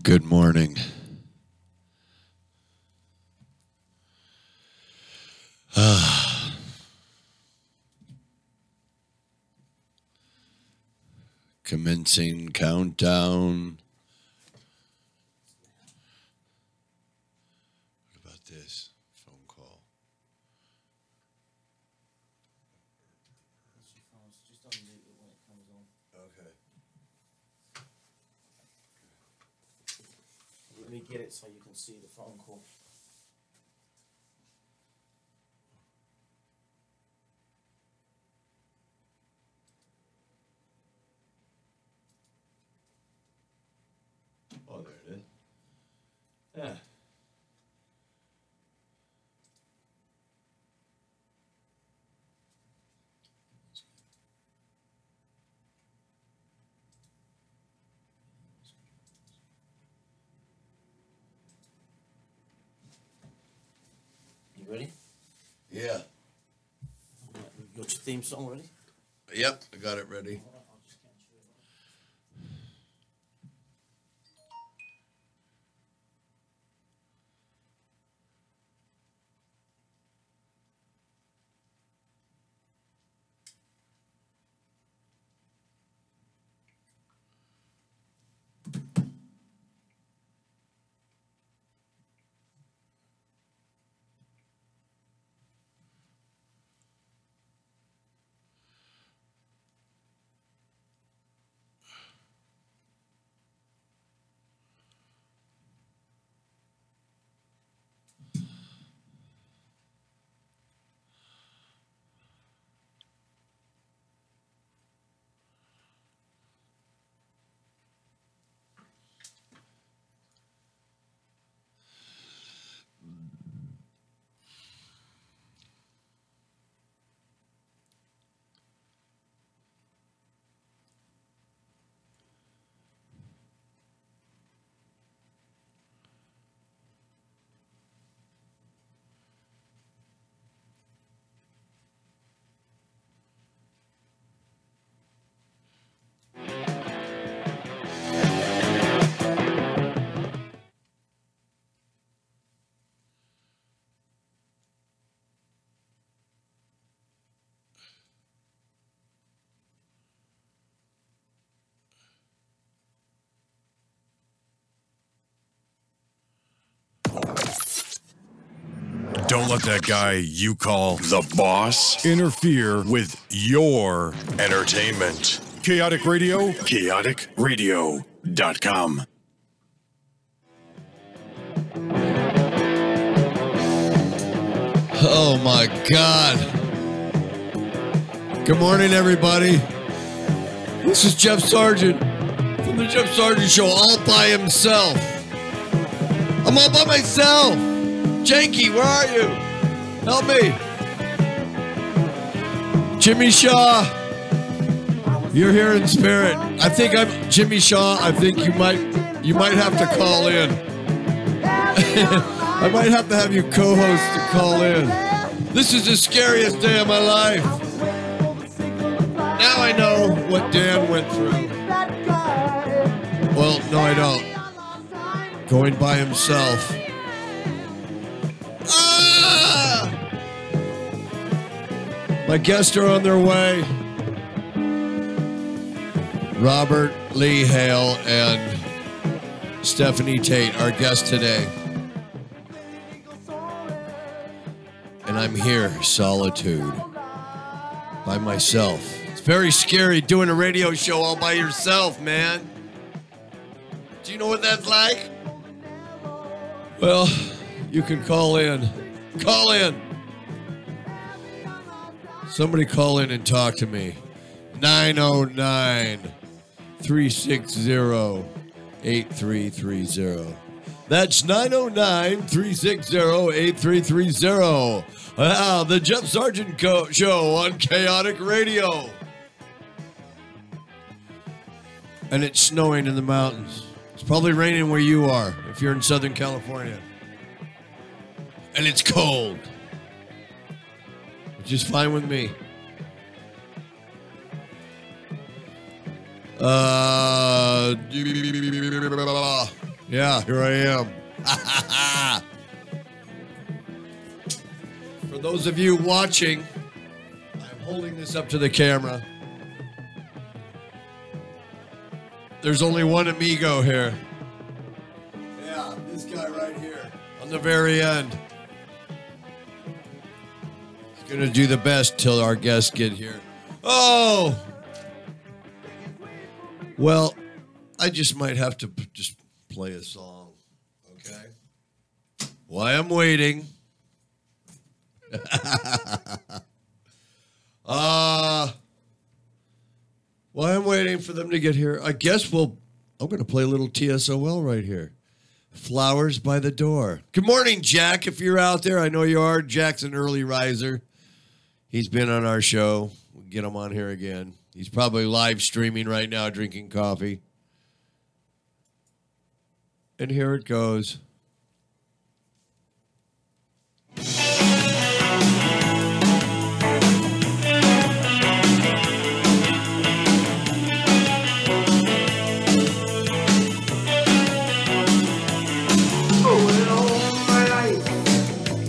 Good morning. Commencing countdown. What about this phone call? Just unmute it when it comes on. Okay. Let me get it so you can see the phone call. Oh, there it is. Yeah. You ready? Yeah. You got your theme song ready? Yep, I got it ready. I'll just cancel it. Don't let that guy you call the boss interfere with your entertainment. Chaotic Radio, chaoticradio.com. Oh my God. Good morning, everybody. This is Jeff Sargent from the Jeff Sargent Show, all by himself. I'm all by myself. Janky, where are you? Help me. Jimmy Shaw, you're here in spirit. I think I'm Jimmy Shaw. I think you might have to call in. I might have to have you co-host to call in. This is the scariest day of my life. Now I know what Dan went through. Well, no, I don't. Going by himself. Ah! My guests are on their way. Robert Lee Hale and Stephanie Tate, our guests today. And I'm here, solitude, by myself. It's very scary doing a radio show all by yourself, man. Do you know what that's like? Well, you can call in. Call in. Somebody call in and talk to me. 909-360-8330. That's 909-360-8330. Wow, the Jeff Sargent Show on Chaotic Radio. And it's snowing in the mountains. It's probably raining where you are, if you're in Southern California. And it's cold. Which is fine with me. Yeah, here I am. For those of you watching, I'm holding this up to the camera. There's only one amigo here. Yeah, this guy right here on the very end. He's going to do the best till our guests get here. Oh! Well, I just might have to just play a song, okay? While I'm waiting. While I'm waiting for them to get here, I guess I'm going to play a little TSOL right here. Flowers by the Door. Good morning, Jack, if you're out there. I know you are. Jack's an early riser. He's been on our show. We'll get him on here again. He's probably live streaming right now, drinking coffee. And here it goes.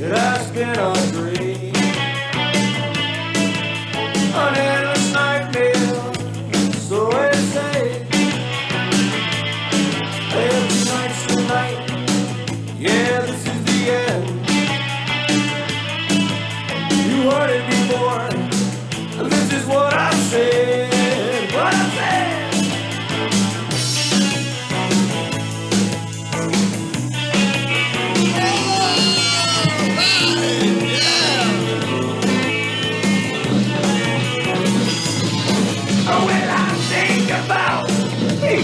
It has been a dream, an endless nightmare, so they say. Every night's tonight, yeah, this is the end. You heard it before, and this is what I said, what I said.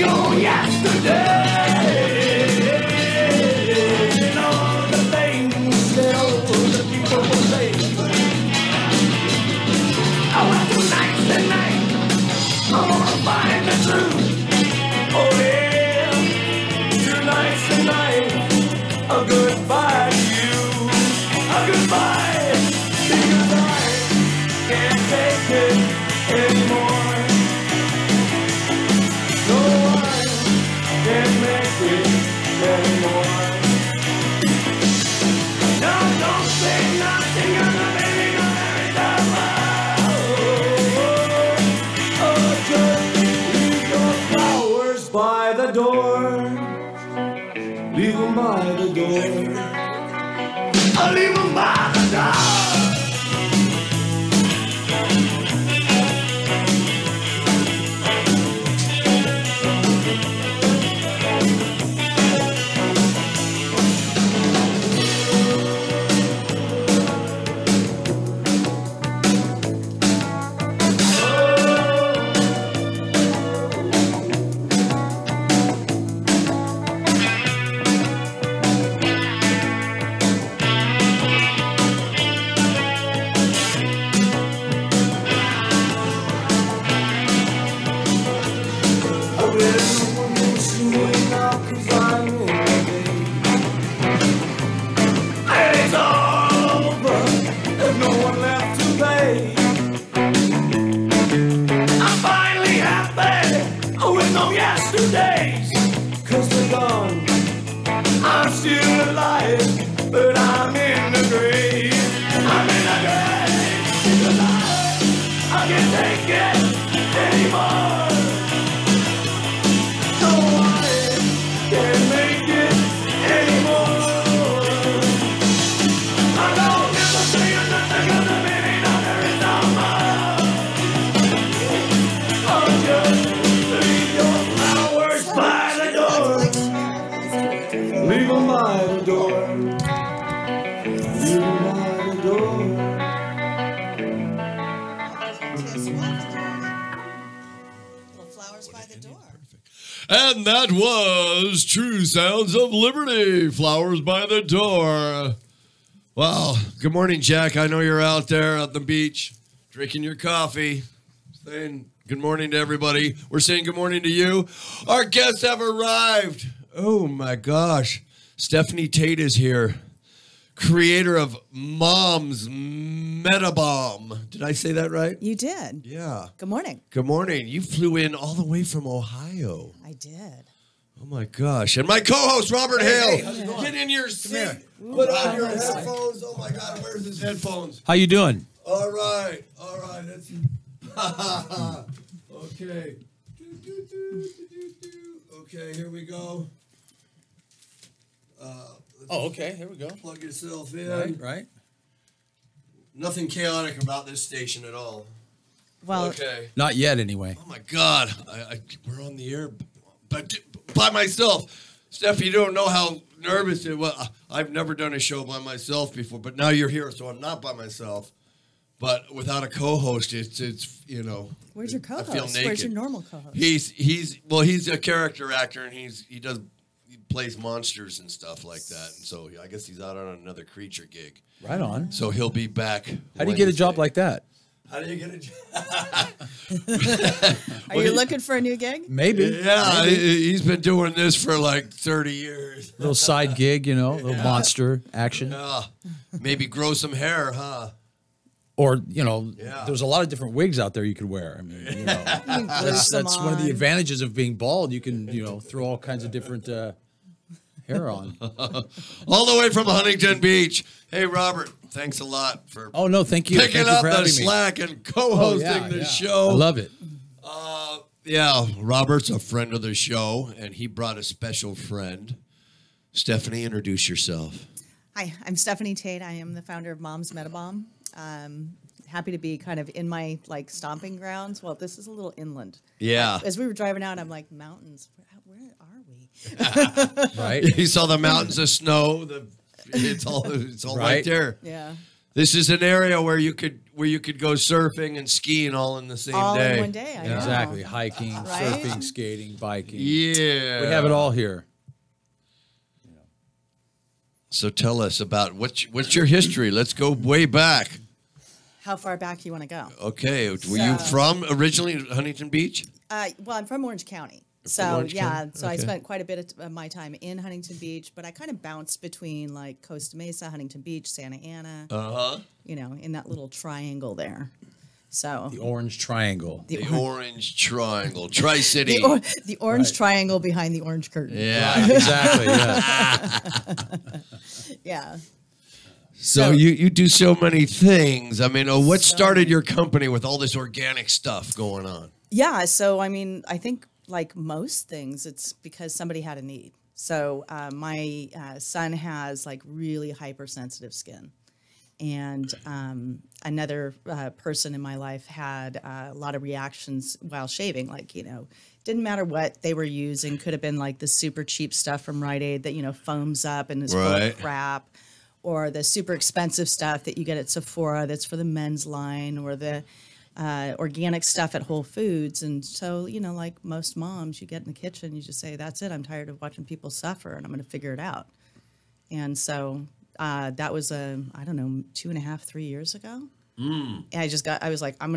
Gone yesterday, and all the things that all the people will say. Oh, tonight's the night, I'm gonna find the truth. Oh yeah, tonight's the night, a goodbye to you, a goodbye, because I can't take it anymore. Can't make it anymore. No, don't say nothing, gonna baby, gonna marry oh, just leave your flowers by the door. Leave them by the door. I'll leave them by the door. And that was True Sounds of Liberty, Flowers by the Door. Wow. Good morning, Jack. I know you're out there at the beach drinking your coffee, saying good morning to everybody. We're saying good morning to you. Our guests have arrived. Oh, my gosh. Stephanie Tate is here, creator of Mom's Metabomb. Did I say that right? You did. Yeah. Good morning. Good morning. You flew in all the way from Ohio. I did. Oh my gosh. And my co-host, Robert Hale. how's it going? Get in your seat. here. Put on your headphones. Oh my God, where's his headphones? How you doing? All right. That's okay. Okay, here we go. Oh, okay. Here we go. Plug yourself in. Right. Nothing chaotic about this station at all. Well, Okay. Not yet, anyway. Oh my God, we're on the air, but by myself. Steph, you don't know how nervous it was. I've never done a show by myself before, but now you're here, so I'm not by myself. But without a co-host, it's you know. where's your I co-host? feel naked. Where's your normal co-host? He's a character actor, and he plays monsters and stuff like that. And so I guess he's out on another creature gig. Right on. So he'll be back. How do you get a job like that? How do you get a job? Are you looking for a new gig? Maybe. Yeah, he's been doing this for like 30 years. Little side gig, you know, little monster action. Maybe grow some hair, huh? Or, you know, Yeah. there's a lot of different wigs out there you could wear. I mean, you know, that's one of the advantages of being bald. You can, you know, throw all kinds of different hair on. All the way from Huntington Beach. Hey, Robert, thanks a lot for Oh, no, thank you. picking Thank you up for the having me. slack and co-hosting Oh, yeah, the yeah. show. I love it. Yeah, Robert's a friend of the show, and he brought a special friend. Stephanie, introduce yourself. Hi, I'm Stephanie Tate. I am the founder of Mom's Metabomb. Happy to be kind of in my like stomping grounds. Well, this is a little inland. Yeah. As we were driving out, I'm like, mountains. Where are we? Right? You saw the mountains of snow. It's all right Right. there. Yeah. This is an area where you could go surfing and skiing all in the same All day. in one day. I know. Exactly. Hiking, Right? surfing, skating, biking. Yeah. We have it all here. So tell us about what's your history? Let's go way back. How far back do you want to go? Okay. Were you from originally Huntington Beach? Well, I'm from Orange County. From So, Orange yeah, County? so I Okay. spent quite a bit of my time in Huntington Beach, but I kind of bounced between like Costa Mesa, Huntington Beach, Santa Ana, Uh-huh. you know, in that little triangle there. So The Orange Triangle. The Orange Triangle. Tri-City. the orange triangle behind the orange curtain. Yeah. Exactly. Yeah. Yeah. So you do so many things. I mean, what started your company with all this organic stuff going on? Yeah. So, I mean, I think like most things, it's because somebody had a need. So my son has like really hypersensitive skin. And another person in my life had a lot of reactions while shaving. Like, you know, didn't matter what they were using. Could have been like the super cheap stuff from Rite Aid that, you know, foams up and is full Right. of crap. Or the super expensive stuff that you get at Sephora that's for the men's line, or the organic stuff at Whole Foods. And so, you know, like most moms, you get in the kitchen, you just say, that's it. I'm tired of watching people suffer and I'm going to figure it out. And so that was, I don't know, 2.5, 3 years ago. And I was like, I'm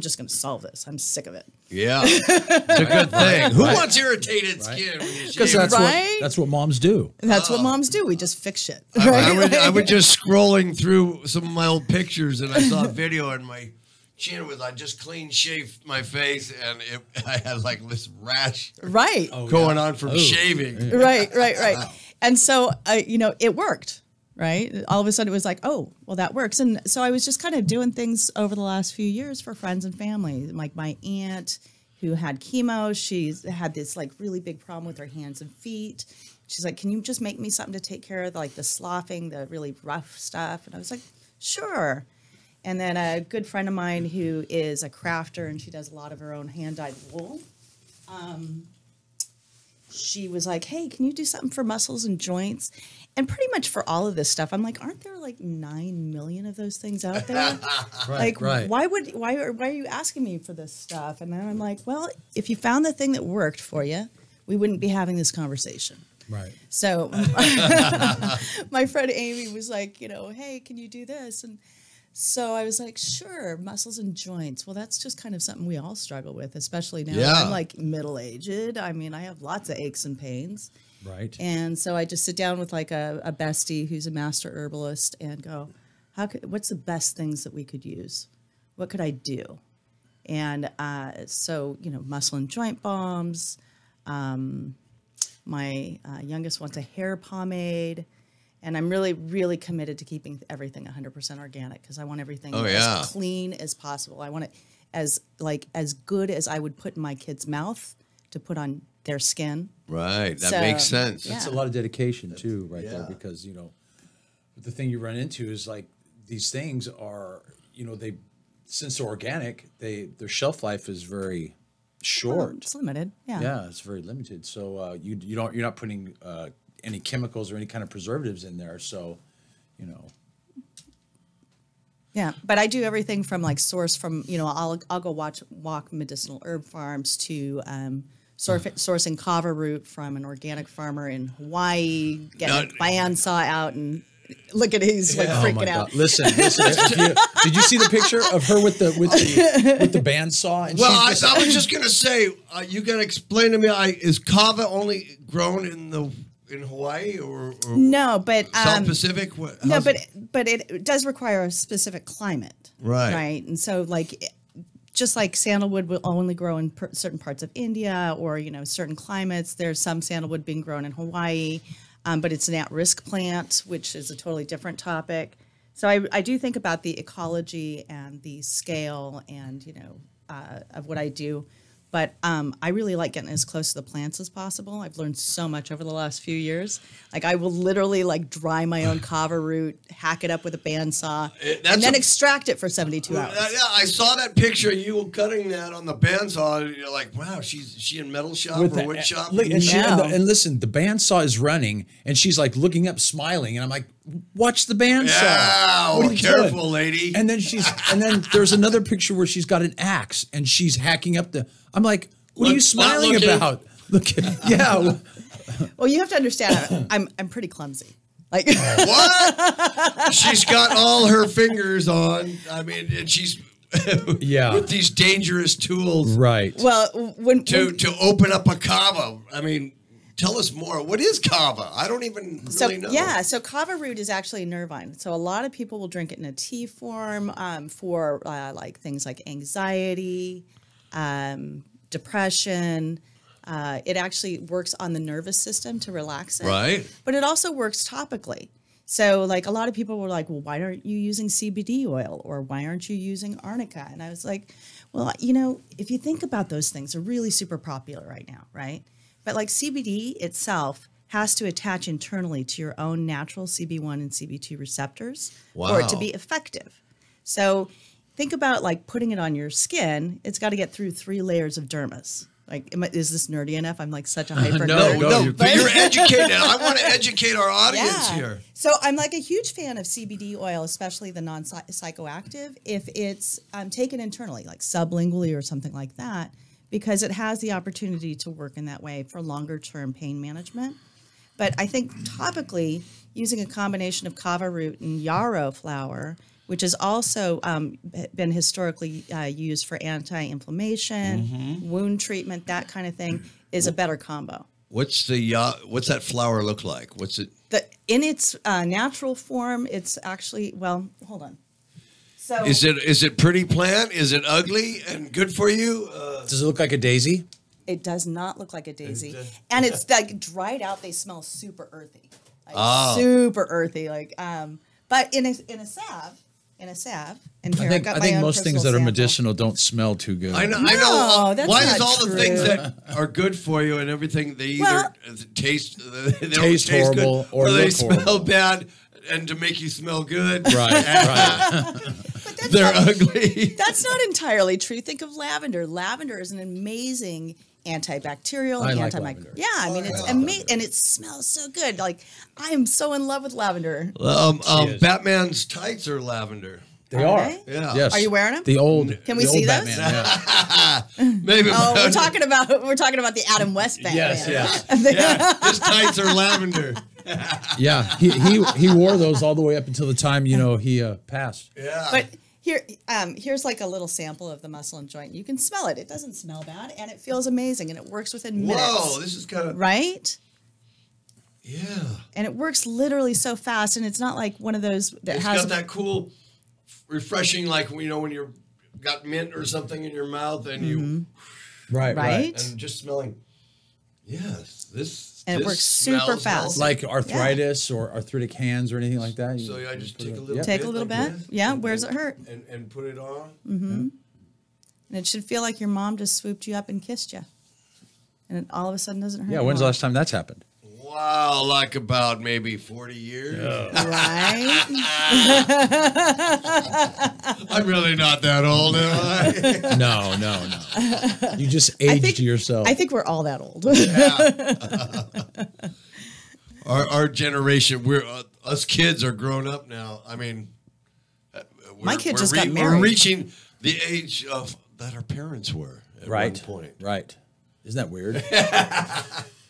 just going to solve this. I'm sick of it. Yeah. It's a good thing. Who wants irritated skin when you Because shave? that's what moms do. And that's what moms do. We just fix shit. I was just scrolling through some of my old pictures and I saw a video and my chin was, I just clean shaved my face and I had like this rash Right. going on from shaving. Right. And so, you know, it worked. Right. All of a sudden it was like, oh, well, that works. And so I was just kind of doing things over the last few years for friends and family. Like my aunt who had chemo, she's had this like really big problem with her hands and feet. She's like, can you just make me something to take care of like the sloughing, the really rough stuff? And I was like, sure. And then a good friend of mine who is a crafter and she does a lot of her own hand-dyed wool. She was like, hey, can you do something for muscles and joints? And pretty much for all of this stuff, I'm like, aren't there like 9 million of those things out there? Like, right. why are you asking me for this stuff? And then I'm like, well, if you found the thing that worked for you, we wouldn't be having this conversation. Right. So my friend Amy was like, you know, hey, can you do this? And so I was like, sure, muscles and joints. Well, that's just kind of something we all struggle with, especially now. Yeah. I'm like middle-aged. I mean, I have lots of aches and pains. Right. And so I just sit down with like a bestie who's a master herbalist and go, what's the best things that we could use? What could I do? And so, you know, muscle and joint balms, My youngest wants a hair pomade. And I'm really, really committed to keeping everything 100% organic because I want everything as clean as possible. I want it as good as I would put in my kid's mouth to put on their skin. Right. That makes sense. Yeah. It's a lot of dedication too, right there, because the thing you run into is like these things are, since they're organic, their shelf life is very short. It's limited. Yeah. Yeah, it's very limited. So you're not putting any chemicals or any kind of preservatives in there. So, Yeah, but I do everything from like source from I'll go walk medicinal herb farms to sourcing kava root from an organic farmer in Hawaii, getting a bandsaw out and look at he's like freaking out. Listen. Did you see the picture of her with the bandsaw? And well, I was just gonna say, you gotta explain to me. Is kava only grown in Hawaii or no, but South Pacific? But it does require a specific climate, right? And so just like sandalwood will only grow in certain parts of India or certain climates. There's some sandalwood being grown in Hawaii, but it's an at-risk plant, which is a totally different topic. So I do think about the ecology and the scale and of what I do. But I really like getting as close to the plants as possible. I've learned so much over the last few years. Like I will literally dry my own kava root, hack it up with a bandsaw, and then extract it for 72 hours. Yeah, I saw that picture of you cutting that on the bandsaw. And you're like, wow, she in metal shop or wood shop? And listen, the bandsaw is running, and she's like looking up, smiling, and I'm like, watch the bandsaw. Yeah, what are you careful, doing? lady. And then there's another picture where she's got an axe and she's hacking up the. I'm like, what are you smiling about? Look, yeah. Well, you have to understand, I'm pretty clumsy. Like what? She's got all her fingers on. I mean, and she's with these dangerous tools, right? Well, to open up a kava. I mean. Tell us more. What is kava? I don't even really know. Yeah, so kava root is actually a nervine. So a lot of people will drink it in a tea form for things like anxiety, depression. It actually works on the nervous system to relax it. Right. But it also works topically. So a lot of people were like, well, why aren't you using CBD oil or why aren't you using arnica? And I was like, well, if you think about those things, they're really super popular right now, right? But CBD itself has to attach internally to your own natural CB1 and CB2 receptors for it to be effective. So think about putting it on your skin. It's got to get through 3 layers of dermis. Is this nerdy enough? I'm such a hyper nerd. No, but you're educated. I want to educate our audience here. So I'm a huge fan of CBD oil, especially the non-psychoactive, if it's taken internally, sublingually or something like that, because it has the opportunity to work in that way for longer-term pain management. But I think topically, using a combination of kava root and yarrow flower, which has also been historically used for anti-inflammation, wound treatment, that kind of thing, is a better combo. What's that flower look like? What's it? In its natural form, it's actually, hold on. So, is it pretty plant? Is it ugly and good for you? Does it look like a daisy? It does not look like a daisy, and it's dried out. They smell super earthy, super earthy. But in a salve, and here I think most things that are medicinal don't smell too good. I know. That's why not is all true. the things that are good for you and everything they either taste horrible good, or they look smell horrible. bad and to make you smell good? Right. They're ugly. That's not entirely true. Think of lavender. Lavender is an amazing antibacterial, I like lavender. Yeah, I mean it's amazing, and it smells so good. I am so in love with lavender. Batman's tights are lavender. They are. They? Yeah. Yes. Are you wearing them? The old. Can we the see old those? Batman, yeah. Maybe. Oh, we're talking about the Adam West Batman. Yes. His tights are lavender. Yeah. He wore those all the way up until the time he passed. Yeah. But here's a little sample of the muscle and joint. You can smell it. It doesn't smell bad, and it feels amazing, and it works within minutes. Whoa, this is kind of right. Yeah. And it works literally so fast, and it's not like one of those that It's has got that cool, refreshing, when you're got mint or something in your mouth and you Right. right. and just smelling. Yes, this And it this works super smells fast. healthy. Like arthritis or arthritic hands or anything like that. So I just take a little Yeah. Take bit a little like bit. this, Yeah, and- where does it hurt? And put it on. And it should feel like your mom just swooped you up and kissed you. And it all of a sudden doesn't hurt. Yeah, when's the anymore. last time that's happened? Wow, like about maybe 40 years. Right? I'm really not that old, am I? No. You just aged yourself. I think we're all that old. Our generation, us kids are grown up now. I mean, My kid we're just got We're married. reaching the age of that our parents were at right. one point. Right. Isn't that weird?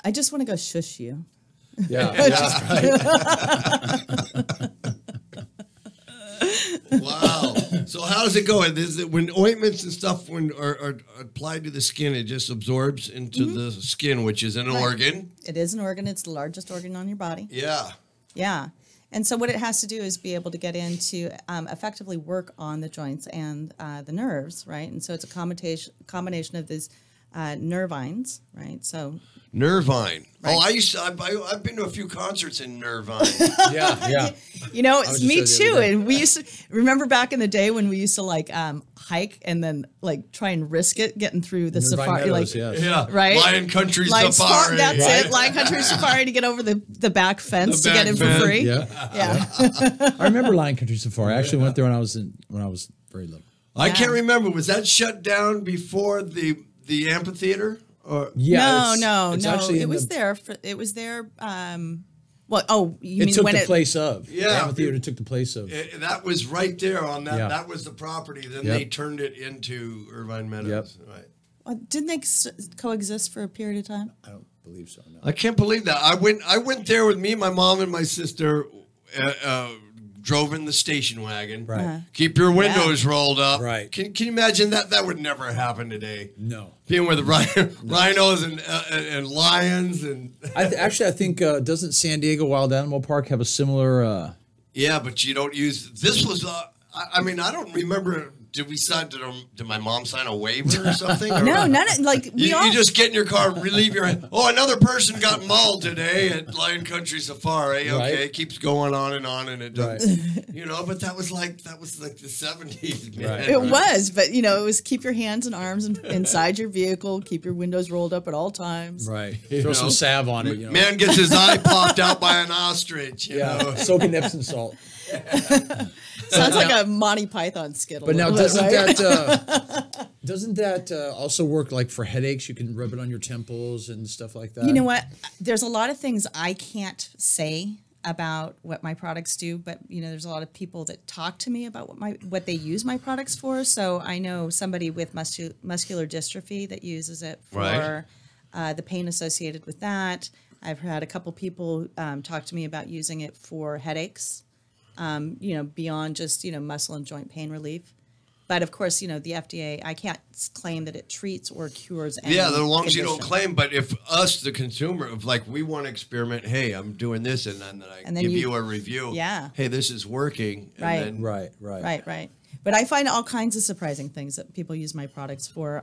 I just want to go shush you. Yeah. Wow. So how does it go? Is it when ointments and stuff are applied to the skin, it just absorbs into the skin, which is an organ. It is an organ. It's the largest organ on your body. Yeah. Yeah. And so what it has to do is be able to get into effectively work on the joints and the nerves, right? And so it's a combination of these nervines, right? So Nervine. Right. Oh, I've been to a few concerts in Nervine. Yeah. you know, was it's just me there the too. other day. And we used to remember back in the day when we used to like hike and then like try and risk it getting through the Irvine safari, Meadows, like yes. Yeah. Right? Lion Country Lion Safari. That's Right? it. Lion Country Safari to get over the back fence The to get back in for fence, free. Yeah. Yeah. I remember Lion Country Safari. I actually went there when I was very little. I can't remember. Was that shut down before the amphitheater? Or Yeah. no. it's actually It in was the- there. You It mean took when the place of. Yeah. The amphitheater took the place of. that was right there on that. Yeah. That was the property. Then Yep. they turned it into Irvine Meadows. Right. Didn't they coexist for a period of time? I don't believe so. No. I can't believe that. I went there with me, my mom, and my sister. Drove in the station wagon. Right. Uh-huh. Keep your windows rolled up. Right. Can you imagine that? That would never happen today. No. Being with rhinos and lions and. I think doesn't San Diego Wild Animal Park have a similar? Yeah, but you don't use. This was. I mean, I don't remember. Did we sign? Did my mom sign a waiver or something? Or No, none of like we all. You just get in your car, relieve your. Oh, another person got mauled today at Lion Country Safari. Okay, Right. keeps going on, and it does. Right. You know, but that was like the 70s, man. Right. It was, but it was keep your hands and arms inside your vehicle, keep your windows rolled up at all times. Right. You Throw know? some salve on it. Man gets his eye popped out by an ostrich. You know? Soak in Epsom salt. Sounds like a Monty Python skit. But now, little bit, doesn't that also work like for headaches? You can rub it on your temples and stuff like that. You know what? There's a lot of things I can't say about what my products do, but there's a lot of people that talk to me about what they use my products for. So I know somebody with muscular dystrophy that uses it for the pain associated with that. I've had a couple people talk to me about using it for headaches. Beyond just, muscle and joint pain relief. But of course, the FDA, I can't claim that it treats or cures any Yeah, the long as you don't condition. claim. But if us, the consumer, if like we want to experiment, hey, I'm doing this, and then I then give you- you a review. Yeah. Hey, this is working. And Right. then- Right. Right. But I find all kinds of surprising things that people use my products for.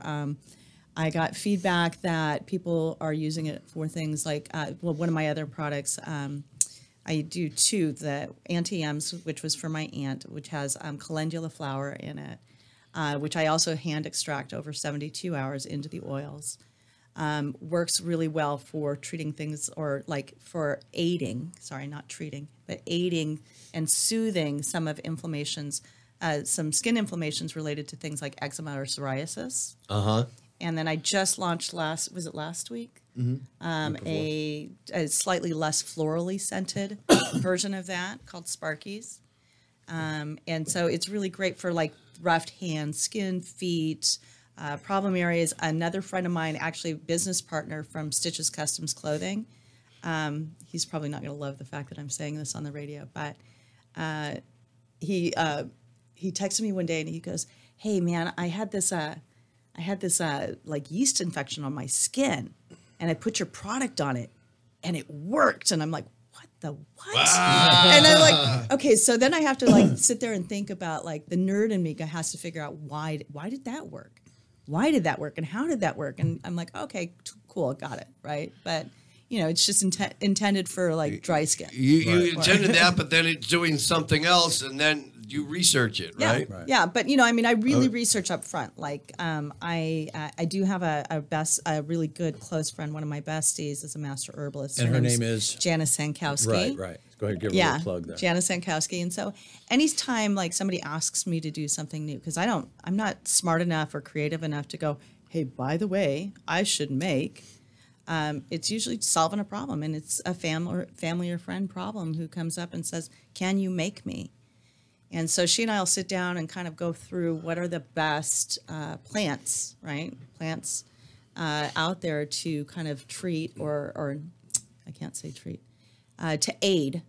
I got feedback that people are using it for things like, one of my other products, I do two, the Anti-M's, which was for my aunt, which has calendula flower in it, which I also hand extract over 72 hours into the oils. Works really well for treating things or like for aiding, sorry, not treating, but aiding and soothing some of inflammations, some skin inflammations related to things like eczema or psoriasis. And then I just launched last week? A slightly less florally scented version of that called Sparkies. And so it's really great for like roughed hands, skin, feet, problem areas. Another friend of mine, actually business partner from Stitches Customs Clothing, he's probably not going to love the fact that I'm saying this on the radio, but he texted me one day and he goes, "Hey man, I had this like yeast infection on my skin, and I put your product on it, and it worked." And I'm like, "What the what?" And I'm like, "Okay." So then I have to like sit there and think about like the nerd in me has to figure out why did that work? why did that work and how did that work? And I'm like, okay, cool, got it, right? But it's just intended for like dry skin. You intended that, but then it's doing something else, and then you research it, right? Yeah, but I really research up front. Like, I do have a really good close friend. One of my besties is a master herbalist, and her name is Janice Sankowski. Right. Go ahead, give her a little plug there. Janice Sankowski. And so, anytime like somebody asks me to do something new, because I'm not smart enough or creative enough to go, hey, by the way, I should make. It's usually solving a problem, and it's a family or friend problem who comes up and says, "Can you make me?" And so she and I will sit down and kind of go through what are the best plants out there to kind of treat or I can't say treat, to aid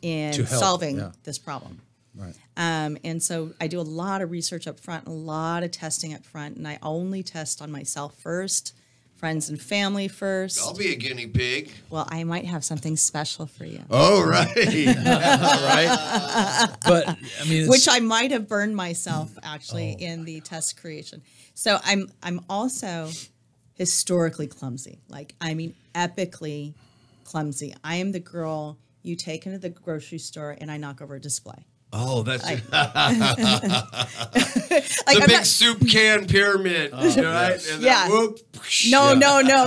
in to help, solving this problem. Right. And so I do a lot of research up front, a lot of testing up front, and I only test on myself first. Friends and family first. I'll be a guinea pig. Well, I might have something special for you. Oh, right. Right. But I mean, which I might have burned myself actually in the test creation. So I'm also historically clumsy. Like, I mean, epically clumsy. I am the girl you take into the grocery store and I knock over a display. Oh, that's Like, the big soup can pyramid, right? And then whoop, No.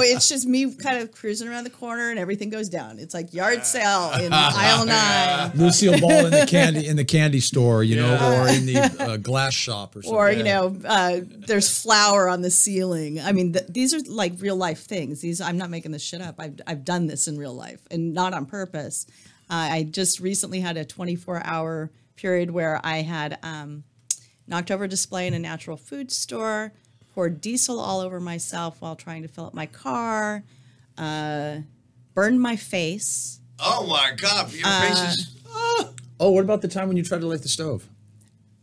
It's just me kind of cruising around the corner and everything goes down. It's like yard sale in aisle 9. Lucille Ball in the candy store, or in the glass shop or something. Or there's flour on the ceiling. I mean, these are like real life things. I'm not making this shit up. I've done this in real life and not on purpose. I just recently had a 24-hour period where I had knocked over a display in a natural food store, poured diesel all over myself while trying to fill up my car, burned my face. Oh my God! Your face is. Oh, what about the time when you tried to light the stove?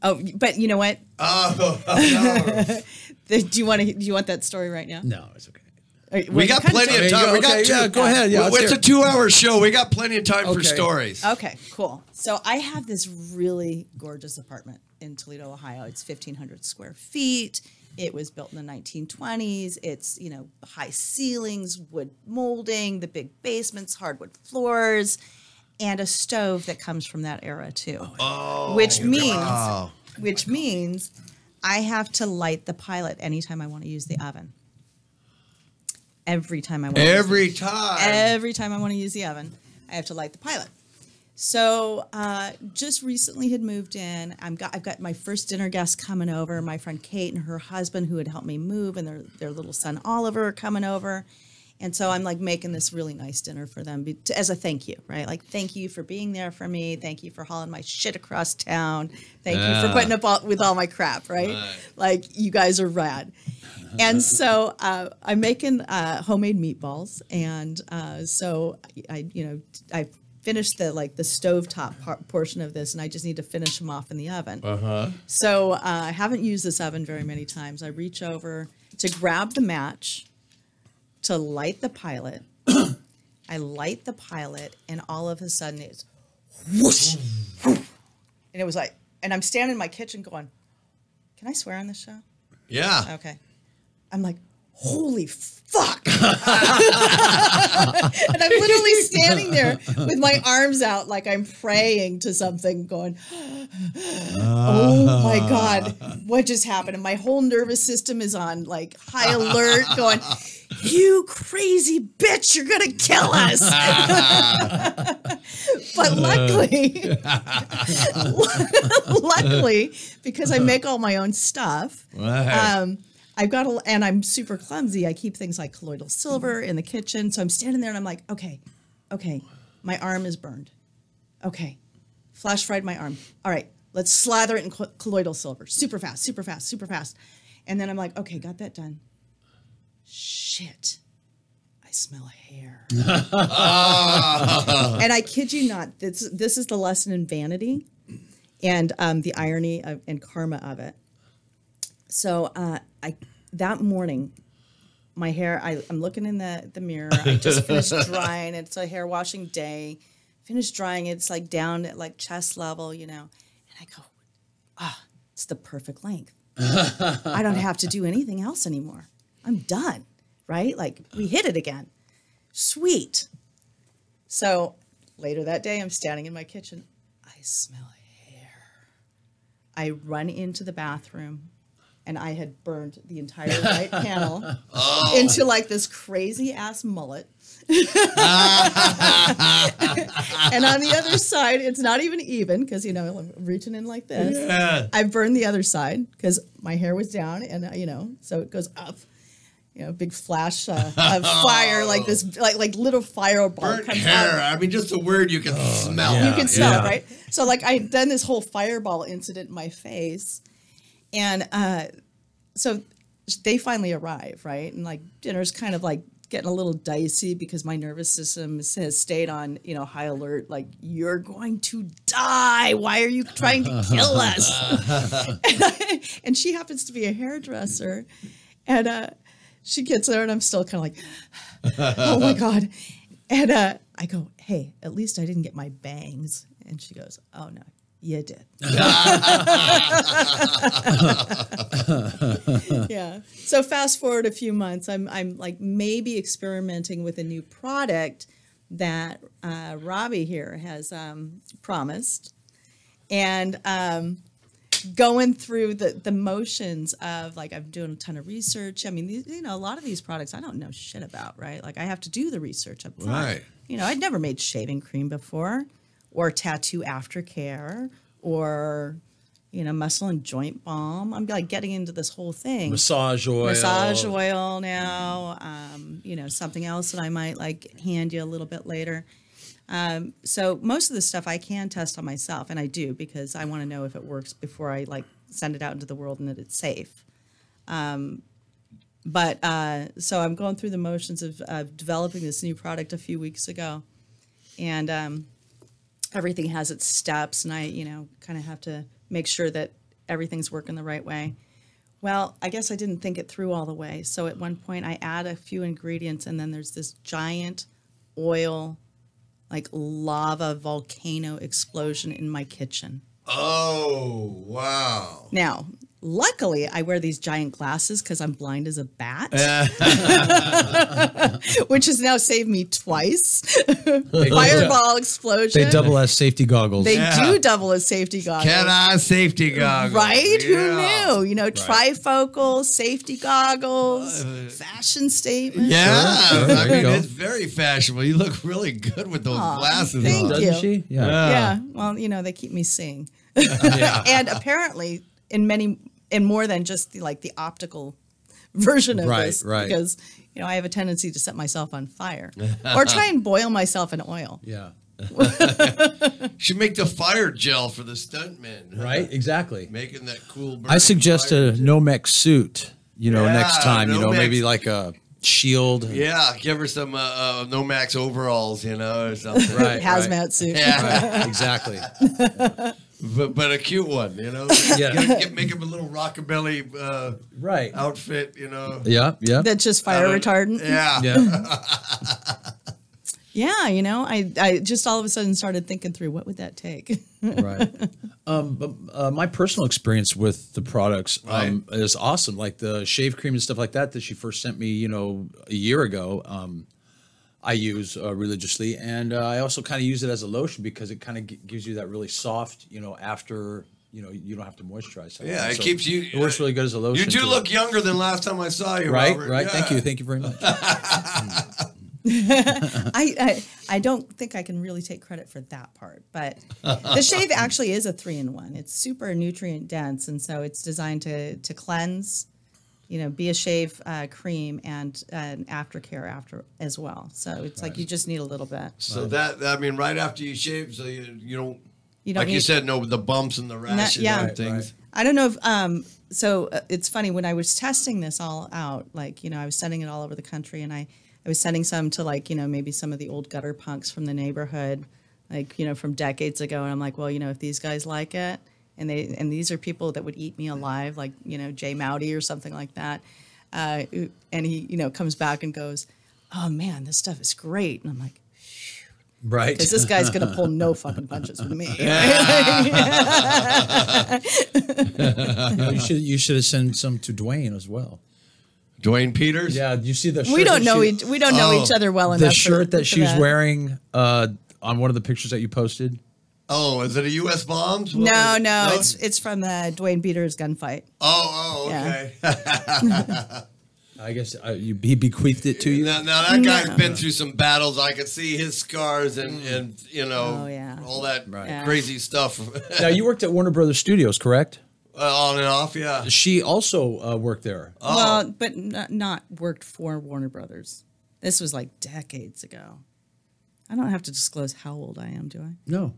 Oh, but you know what? Oh no! Do you want that story right now? No, it's okay. We got plenty of time. Go ahead. Yeah, it's a 2-hour show. We got plenty of time for stories. Okay, cool. So I have this really gorgeous apartment in Toledo, Ohio. It's 1,500 square feet. It was built in the 1920s. It's, high ceilings, wood molding, the big basements, hardwood floors, and a stove that comes from that era too. Which means I have to light the pilot anytime I want to use the oven. Every time I want Every time I want to use the oven, I have to light the pilot. So just recently had moved in. I've got my first dinner guest coming over. My friend Kate and her husband, who had helped me move, and their little son Oliver are coming over. And so I'm like making this really nice dinner for them as a thank you, right? Like, thank you for being there for me. Thank you for hauling my shit across town. Thank you for putting up with all my crap, right? Like, you guys are rad. And so I'm making homemade meatballs, and so I finished the stovetop portion of this, and I just need to finish them off in the oven. So I haven't used this oven very many times. I reach over to grab the match to light the pilot. I light the pilot, and all of a sudden it's whoosh, and it was like, and I'm standing in my kitchen going, "Can I swear on this show?" Yeah. Okay. I'm like, holy fuck. And I'm literally standing there with my arms out like I'm praying to something going, oh my God, what just happened? And my whole nervous system is on like high alert going, you crazy bitch, you're going to kill us. But luckily, because I make all my own stuff, and I'm super clumsy. I keep things like colloidal silver in the kitchen. So I'm standing there and I'm like, okay, my arm is burned. Okay, flash fried my arm. All right, let's slather it in colloidal silver. Super fast. And then I'm like, okay, got that done. Shit, I smell hair. And I kid you not, this is the lesson in vanity and the irony and karma of it. So that morning, my hair, I'm looking in the mirror. I just finished drying. It's a hair washing day. Finished drying. It's like down at like chest level, And I go, it's the perfect length. I don't have to do anything else anymore. I'm done, right? Like, we hit it again. Sweet. So later that day, I'm standing in my kitchen. I smell hair. I run into the bathroom, and I had burned the entire right panel into like this crazy ass mullet. And on the other side, it's not even because, I'm reaching in like this. Yeah. I burned the other side because my hair was down, and, so it goes up. Big flash of fire, like this, like little fireball Burnt comes hair. out. I mean, just a word you can smell. You can smell it, right? So, like, I'd done this whole fireball incident in my face. And so they finally arrive, right? And, like, dinner's kind of, like, getting a little dicey because my nervous system has stayed on, high alert. Like, you're going to die. Why are you trying to kill us? And she happens to be a hairdresser. And she gets there, and I'm still kind of like, oh, my God. And I go, hey, at least I didn't get my bangs. And she goes, oh, no, you did. Yeah. So fast forward a few months, I'm like maybe experimenting with a new product that Robbie here has promised. And going through the motions of, like, I'm doing a ton of research. I mean, a lot of these products I don't know shit about, right? Like, I have to do the research up front. Right. I'd never made shaving cream before, or tattoo aftercare, or, muscle and joint balm. I'm like getting into this whole thing. Massage oil now. Something else that I might like hand you a little bit later. So most of the stuff I can test on myself, and I do because I want to know if it works before I like send it out into the world and that it's safe. So I'm going through the motions of developing this new product a few weeks ago, and everything has its steps, and I kind of have to make sure that everything's working the right way. Well, I guess I didn't think it through all the way. So at one point I add a few ingredients, and then there's this giant oil, like lava volcano explosion in my kitchen. Oh, wow. Now, luckily, I wear these giant glasses because I'm blind as a bat, which has now saved me twice. Fireball explosion. They double as safety goggles. They do double as safety goggles. Cat-eye safety goggles. Right? Yeah. Who knew? Trifocal, safety goggles, fashion statement. Yeah. Sure. I There you mean, go. it's very fashionable. You look really good with those glasses thank on. you. Doesn't she? Yeah. Yeah. Well, they keep me seeing. And apparently in more than just the optical version of this. Right. Because, I have a tendency to set myself on fire or try and boil myself in oil. Yeah. Should make the fire gel for the stuntmen. huh? Right? Exactly. Making that cool I suggest fire a gel. Nomex suit, next time, Nomex. maybe like a shield. Yeah, give her some Nomax overalls, or something. Right. Hazmat suit. Yeah, Right, exactly. but a cute one, Yeah. Make him a little rockabilly Right. outfit, Yeah. Yeah. That's just fire retardant. Yeah. Yeah. Yeah, I just all of a sudden started thinking through what would that take. Right. But my personal experience with the products is awesome. Like the shave cream and stuff like that she first sent me, a year ago. I use religiously, and I also kind of use it as a lotion because it kind of gives you that really soft, after you don't have to moisturize. Yeah, it So keep you. It works really good as a lotion. You do too. look younger than last time I saw you, right. Robert. Right. Yeah. Thank you very much. I don't think I can really take credit for that part, but the shave actually is a 3-in-1. It's super nutrient dense, and so it's designed to cleanse, be a shave cream and an aftercare after as well. So it's like you just need a little bit. So right after you shave, so you don't. You don't Like you need- said, no, the bumps and the rashes yeah. and things. I don't know if so it's funny when I was testing this all out, like I was sending it all over the country, and I was sending some to maybe some of the old gutter punks from the neighborhood, from decades ago, and I'm like, well, if these guys like it, and these are people that would eat me alive, like Jay Mowdy or something like that, and he comes back and goes, oh man, this stuff is great, and I'm like, Right. Because this guy's gonna pull no fucking punches with me. You should have sent some to Dwayne as well. Dwayne Peters? Yeah, you see the shirt We don't that know she- we don't know each other well enough. the shirt for that she's that. wearing on one of the pictures that you posted. Oh, is it a U.S. bombs? What No, was it? no, it's from the Dwayne Peters gunfight. Oh, Yeah. okay. I guess he bequeathed it to you. Now that guy's been through some battles. I could see his scars and you know, Oh, yeah. all that Yeah. crazy stuff. Now, you worked at Warner Brothers Studios, correct? On and off, yeah. She also worked there. Oh. Well, but not worked for Warner Brothers. This was like decades ago. I don't have to disclose how old I am, do I? No.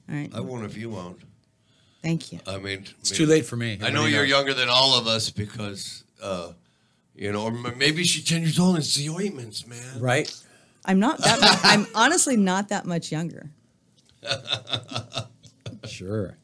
All right. I won't if you won't. Thank you. I mean, It's too late for me. I know you're younger than all of us because, you know, or maybe she's 10 years old and it's the ointments, man. Right? I'm not that much, I'm honestly not that much younger. Sure.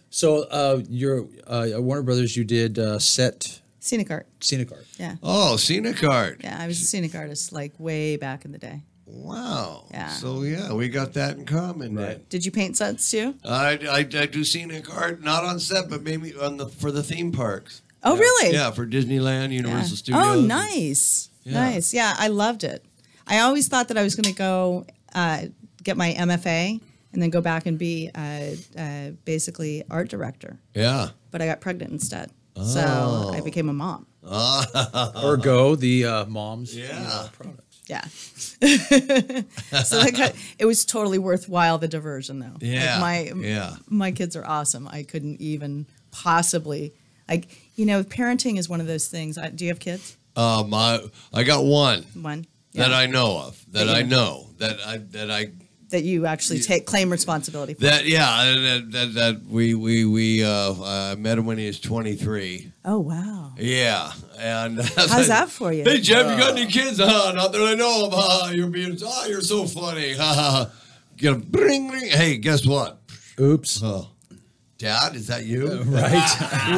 So you're at Warner Brothers, you did Scenic art. scenic art. Yeah. Oh, scenic art. Yeah, I was a scenic artist like way back in the day. Wow. Yeah. So, yeah, we got that in common. Right. Did you paint sets too? I do scenic art, not on set, but maybe for the theme parks. Oh, really? Yeah, for Disneyland, Universal Yeah. Studios. Oh, nice. Yeah. Nice. Yeah, I loved it. I always thought that I was going to go get my MFA and then go back and be basically art director. Yeah. But I got pregnant instead. Oh. So I became a mom. Ergo, the mom's Yeah. products. Yeah. So it was totally worthwhile, the diversion, though. Yeah. Like my kids are awesome. I couldn't even possibly, parenting is one of those things. Do you have kids? I got one One. that Yeah. I know of. That That I you- know. That you actually claim responsibility for. That we I met him when he was 23. Oh, wow. Yeah, and How's that for you? Hey Jeff, you got any kids? Not that I know of. You're so funny. Get a bring ring. Hey, guess what? Oops. Dad, is that you? Right.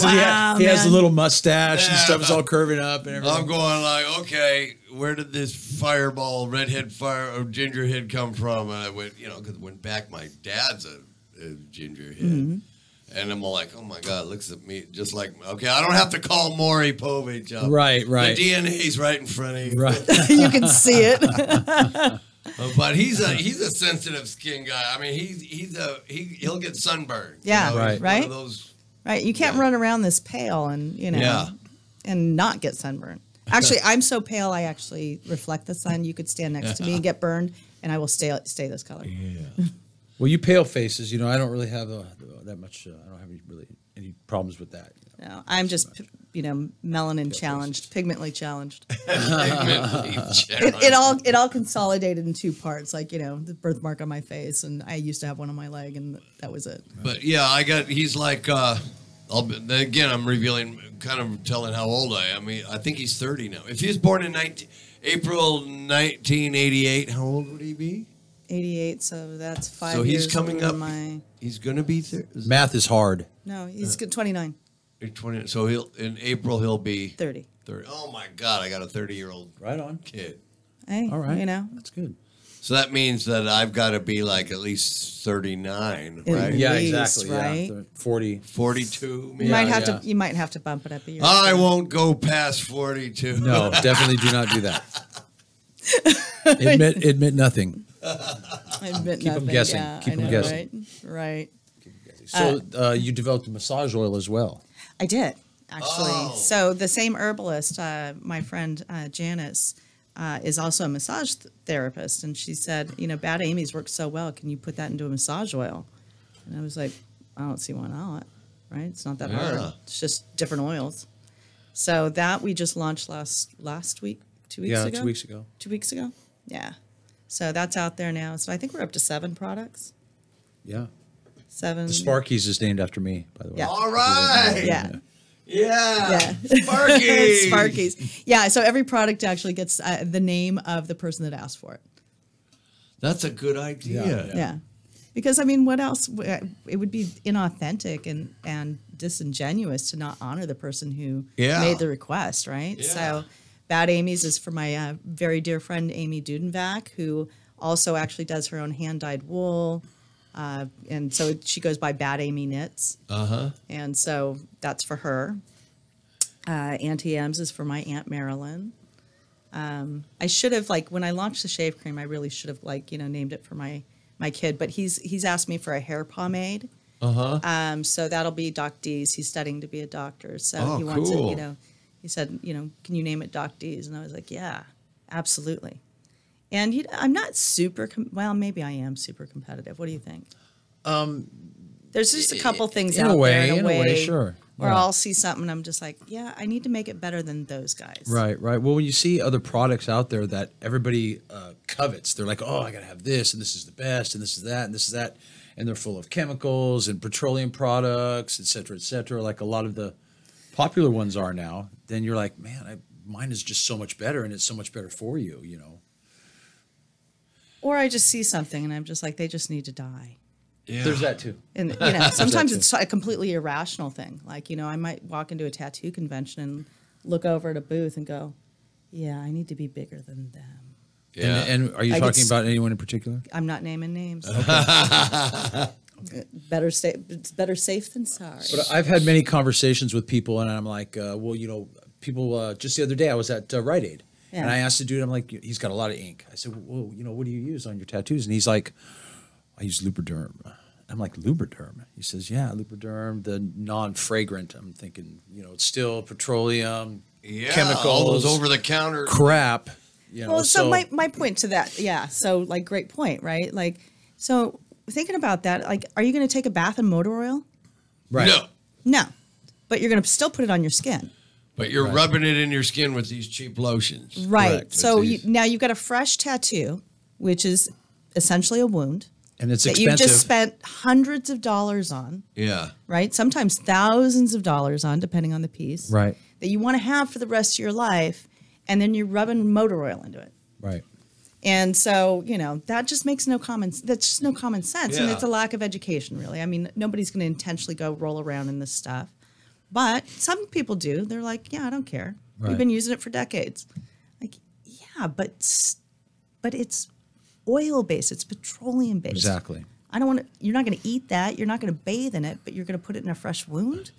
Wow, he has a man. little mustache and Yeah. stuff's all curving up and everything. I'm going like, okay, where did this fireball, redhead or ginger head come from? And I went, because it went back, my dad's a ginger head. Mm-hmm. And I'm all like, oh my God, looks at me just like, okay, I don't have to call Maury Povich up. Right. The DNA's right in front of you. Right. You can see it. But he's a sensitive skin guy. I mean, he'll get sunburned. Yeah, He's right. one of those. Right. You can't run around this pale and, Yeah. and not get sunburned. Actually, I'm so pale, I actually reflect the sun. You could stand next to me and get burned, and I will stay this color. Yeah. Well, you pale faces, I don't really have that much. I don't have any problems with that. No, I'm just, melanin challenged, pigmentally challenged. It It all consolidated in two parts, like, the birthmark on my face, and I used to have one on my leg, and that was it. But yeah, he's like, again, I'm revealing, kind of telling how old I am. I think he's 30 now. If he was born in April 1988, how old would he be? 88, so that's 5 So years he's coming older up. than my... He's going to be Math is hard. No, he's 29, 20. So in April he'll be 30. 30. Oh my God, I got a 30-year-old Right on. kid. Hey, All right. That's good. So that means that I've got to be like at least 39, At right? Yeah, least, exactly. right? Yeah. 40. 42. Maybe. You might Yeah, have yeah. to. You might have to bump it up a year. I won't go past 42. No, definitely do not do that. Admit nothing. Admit Keep 'em nothing. guessing. Yeah, Keep I 'em know, guessing. Right. So you developed a massage oil as well. I did actually. Oh. So the same herbalist, my friend Janice, is also a massage therapist, and she said, Bad Amy's works so well. Can you put that into a massage oil? And I was like, I don't see why not. Right? It's not that Yeah. hard. It's just different oils. So that we just launched last week, 2 weeks ago. 2 weeks ago. 2 weeks ago. Yeah. So that's out there now. So I think we're up to 7 products. Yeah. 7. The Sparkies is named after me, by the way. Yeah. All right. Yeah. Yeah. Yeah. Sparky. Sparkies. Yeah. So every product actually gets the name of the person that asked for it. That's a good idea. Yeah. Because, what else? It would be inauthentic and disingenuous to not honor the person who Yeah. made the request, right? Yeah. So Bad Amy's is for my very dear friend, Amy Dudenvac, who also actually does her own hand-dyed wool. And so she goes by Bad Amy Knits. And so that's for her. Auntie M's is for my Aunt Marilyn. I should have, like, when I launched the shave cream, I really should have, like, you know, named it for my kid. But he's asked me for a hair pomade. So that'll be Doc D's. He's studying to be a doctor. So he wants it, you know. He said, you know, can you name it Doc D's? And I was like, yeah, absolutely. And I'm not super, well, maybe I am super competitive. What do you think? There's just a couple things out there in a way, sure. Or I'll see something and I'm just like, yeah, I need to make it better than those guys. Right. Well, when you see other products out there that everybody covets, they're like, oh, I got to have this, and this is the best, and this is that, and this is that. And they're full of chemicals and petroleum products, et cetera, like a lot of the popular ones are now. Then you're like, man, mine is just so much better, and it's so much better for you, you know. Or I just see something and I'm just like, they just need to die. Yeah. There's that too. And, you know, sometimes it's a completely irrational thing. Like, you know, I might walk into a tattoo convention and look over at a booth and go, yeah, I need to be bigger than them. Yeah. And are you talking about anyone in particular? I'm not naming names. Better safe than sorry. But I've had many conversations with people, and I'm like, well, you know, people, just the other day I was at Rite Aid. Yeah. And I asked the dude, I'm like, he's got a lot of ink. I said, well, you know, what do you use on your tattoos? And he's like, I use Lubriderm. I'm like, Lubriderm? He says, yeah, Lubriderm, the non-fragrant. I'm thinking, you know, it's still petroleum, chemicals. All those over-the-counter crap. You know, well, so my point to that, yeah, so, like, great point, right? Like, so thinking about that, like, are you going to take a bath in motor oil? Right. No. But you're going to still put it on your skin. But you're rubbing it in your skin with these cheap lotions. Right. Correct. So now you've got a fresh tattoo, which is essentially a wound. And it's that expensive. you just spent hundreds of dollars on. Yeah. Right? Sometimes thousands of dollars on, depending on the piece. Right. That you want to have for the rest of your life, and then you're rubbing motor oil into it. Right. And so, you know, that just makes that's just no common sense. And Yeah. it's a lack of education, really. I mean, nobody's going to intentionally go roll around in this stuff. But some people do. They're like, yeah, I don't care. Right. We've been using it for decades. Like, yeah, but it's oil-based. It's petroleum-based. Exactly. I don't want to, you're not going to eat that. You're not going to bathe in it, but you're going to put it in a fresh wound?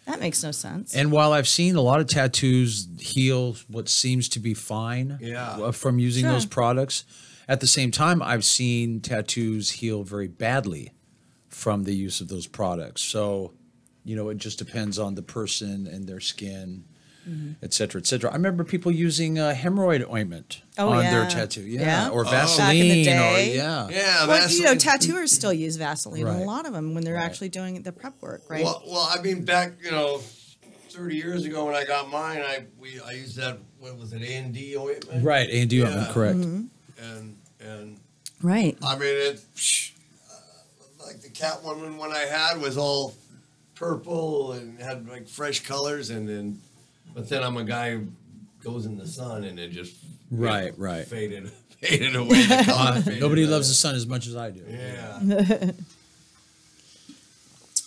That makes no sense. And while I've seen a lot of tattoos heal what seems to be fine from using those products, at the same time, I've seen tattoos heal very badly from the use of those products. So, you know, it just depends on the person and their skin, et cetera, et cetera. I remember people using hemorrhoid ointment on their tattoo. Yeah. Or Vaseline. Back in the day. Yeah, well, Vaseline. you know, tattooers still use Vaseline, a lot of them, when they're actually doing the prep work, right? Well, I mean, back, you know, 30 years ago when I got mine, I used that, what was it, A&D ointment? Right, A&D ointment, correct. And right. I mean, it, like the Catwoman one I had was all purple and had like fresh colors, but then I'm a guy who goes in the sun and it just right faded away. The color faded Nobody out. loves the sun as much as I do. Yeah.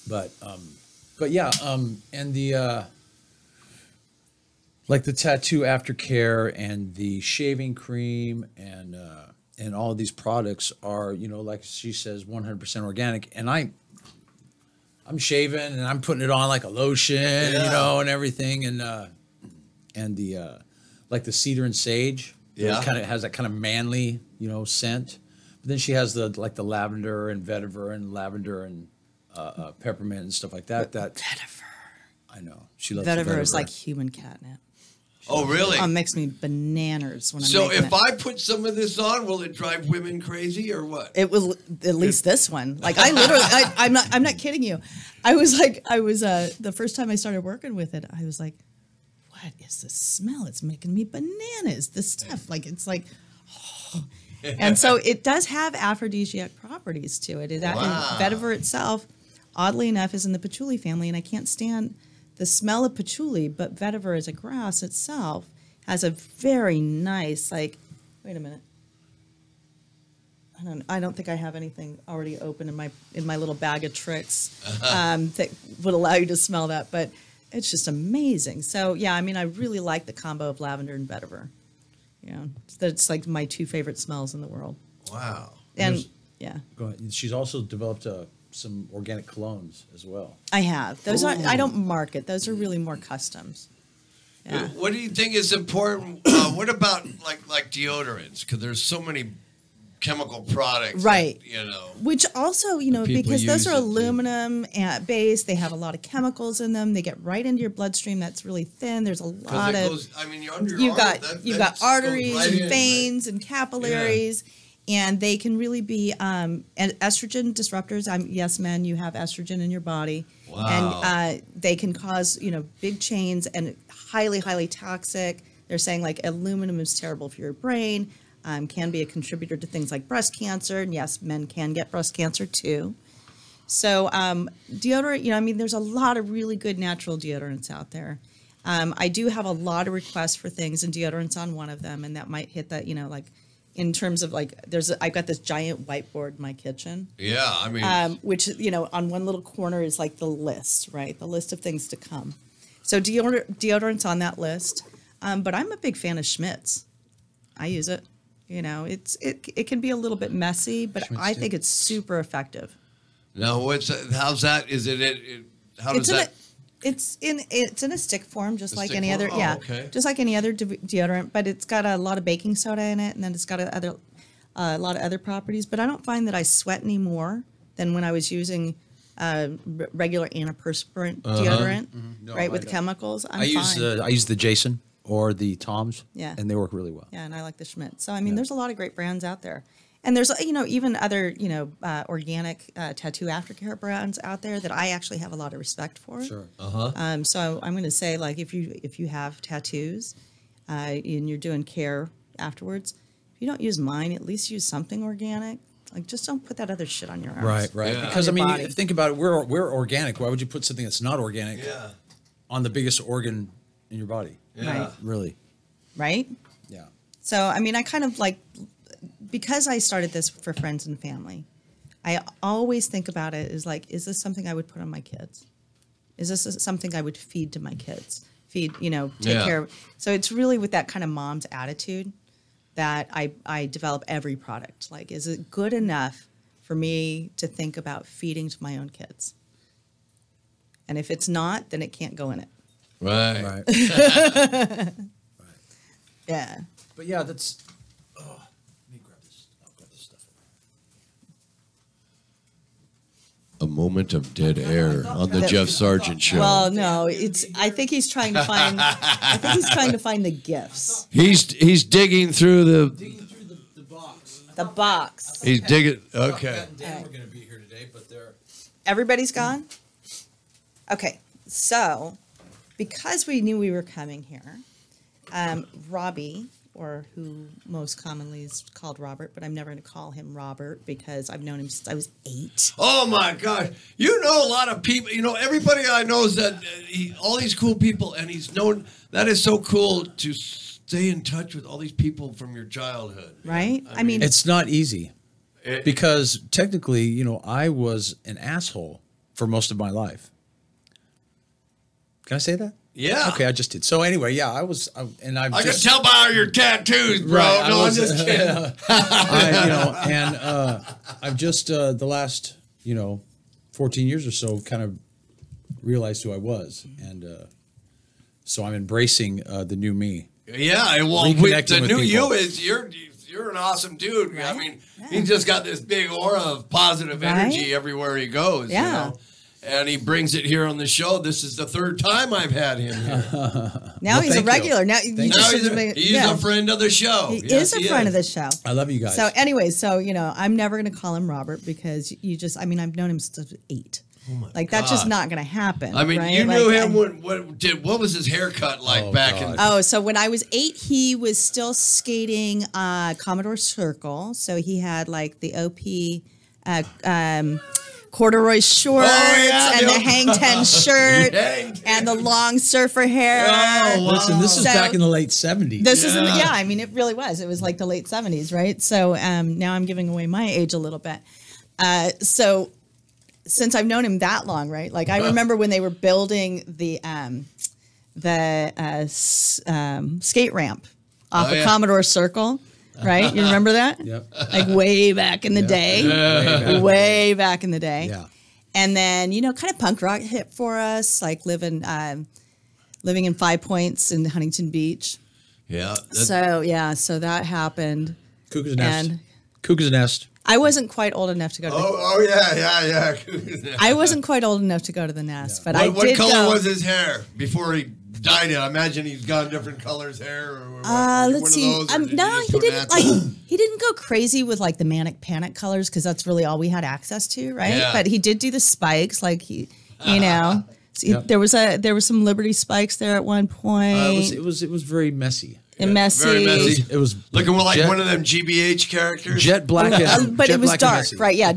But yeah, and the like the tattoo aftercare and the shaving cream and all of these products are, you know, like she says, 100% organic. And I'm shaving and I'm putting it on like a lotion, you know, and everything. And the like the cedar and sage, it kind of has that kind of manly, you know, scent. But then she has the lavender and vetiver and lavender and peppermint and stuff like that. Vetiver. I know she loves Vetiver vetiver. is like human catnip. Oh, really? It makes me bananas when I'm So making if I put some of this on, will it drive women crazy or what? it will, at least this one. Like, I literally, I'm not kidding you. I was the first time I started working with it, I was like, what is this smell? It's making me bananas. This stuff, like, it's like, oh. And so it does have aphrodisiac properties to it. And vetiver itself, oddly enough, is in the patchouli family, and I can't stand the smell of patchouli, but vetiver as a grass itself has a very nice, like, wait a minute. I don't think I have anything already open in my little bag of tricks that would allow you to smell that, but it's just amazing. So yeah, I mean, I really like the combo of lavender and vetiver. You know, that's like my two favorite smells in the world. Wow. And yeah, Go ahead. She's also developed some organic colognes as well. I have. Those are, I don't market. Those are really more customs. Yeah. What do you think is important? What about like deodorants? Because there's so many chemical products, Right. that, you know. Which also, you know, people because those use are it, too. aluminum based, they have a lot of chemicals in them. They get right into your bloodstream. That's really thin. There's a lot of. Goes, I mean, you're under You've your arm, got that got goes arteries right and in, right? veins and capillaries, and they can really be and estrogen disruptors. Yes, men, you have estrogen in your body, Wow. and they can cause big chains and highly toxic. They're saying like aluminum is terrible for your brain. Can be a contributor to things like breast cancer, and yes, men can get breast cancer too. So deodorant, I mean, there's a lot of really good natural deodorants out there. I do have a lot of requests for things, and deodorant's on one of them, and that might hit that, like in terms of like, I've got this giant whiteboard in my kitchen, Yeah, I mean, which, on one little corner is like the list, right? The list of things to come. So deodorant's on that list, but I'm a big fan of Schmidt's. I use it. It can be a little bit messy, but I think it's super effective. now how's that? Is how does that? It's in a stick form, just like stick any form? other. Oh, Yeah, okay. just like any other deodorant, but it's got a lot of baking soda in it, and then it's got a lot of other properties. But I don't find that I sweat any more than when I was using regular antiperspirant deodorant, No, right, I with don't. chemicals. I'm I use fine. I use the Jason or the Toms. Yeah. And they work really well. Yeah, and I like the Schmidt. So I mean, there's a lot of great brands out there, and there's even other organic tattoo aftercare brands out there that I actually have a lot of respect for. Sure. So I'm going to say, like, if you have tattoos, and you're doing care afterwards, if you don't use mine, at least use something organic. Like, just don't put that other shit on your arms. Right. Yeah. Because I On mean, your body. think about it. We're organic. Why would you put something that's not organic Yeah, on the biggest organ in your body? yeah. Right. Really? Right? Yeah. So, I mean, I kind of like, because I started this for friends and family, I always think about it as like, is this something I would put on my kids? Is this something I would feed to my kids? Take Yeah. care of. So it's really with that kind of mom's attitude that I develop every product. Like, is it good enough for me to think about feeding to my own kids? And if it's not, then it can't go in it. Right. Right. Yeah. But yeah, that's. Oh, let me grab this. I'll grab this stuff. A moment of dead air on the Jeff Sargent show. Well, no, I think he's trying to find. I think he's trying to find the gifts. He's digging through the. Digging through the box. The box. He's digging. Okay. Matt and Dan were going to be here today, but they're. Everybody's gone. Okay, so because we knew we were coming here, Robbie, or who most commonly is called Robert, but I'm never going to call him Robert because I've known him since I was 8. Oh my God! You know a lot of people. Everybody I know is that all these cool people, and he's known. That is so cool to stay in touch with all these people from your childhood. Right? I mean, It's not easy It- because technically, I was an asshole for most of my life. Can I say that? Yeah. Okay, I just did. So ananyway, yeah, I I can tell by all your tattoos, bro. Right, No, I I'm was- just kidding. I've just the last 14 years or so kind of realized who I was, and so I'm embracing the new me. Yeah, and well, Reconnecting the with new people. you is you're an awesome dude. I Right? mean, he's just got this big aura of positive Right? energy everywhere he goes. Yeah. And he brings it here on the show. This is the 3rd time I've had him here. now Well, he's a thank you. regular. Now, Thank you you. Now just he's, make- he's yeah. a friend of the show. He Yes, is a friend of the show. I love you guys. So anyway, I'm never going to call him Robert because I've known him since I was 8. Oh my Like, that's just God. not going to happen. I mean, right? you knew Like, him what was his haircut like Oh, back God. in Oh, so when I was 8, he was still skating Commodore Circle. So he had like the OP corduroy shorts yeah, and the the hang 10 shirt Hang 10. and the long surfer hair. Oh, wow. Listen, this is So- back in the late 70s. This is, Yeah. I mean, it really was. It was like the late 70s, right? So now I'm giving away my age a little bit. So since I've known him that long, right? Like, I remember when they were building the skate ramp off Oh, of yeah. Commodore Circle, right? You remember that? Yep. Like way back in the day. Way back in the day. Yeah. And then, you know, kind of punk rock hit for us, like living in 5 Points in Huntington Beach. Yeah. So that happened. Cuckoo's Nest. And Cuckoo's Nest. I wasn't quite old enough to go to yeah. I wasn't quite old enough to go to the Nest, but I did What color go. was his hair before he dyed it? I imagine he's got different colors hair. Or Let's see. No, he didn't he didn't go crazy with like the manic panic colors because that's really all we had access to, right? Yeah. But he did do the spikes, like you know. See, there was some Liberty spikes there at one point. It was very messy. And messy. Very messy. It was looking like jet- one of them GBH characters. jet black and But jet it was black and dark, messy. right? Yeah.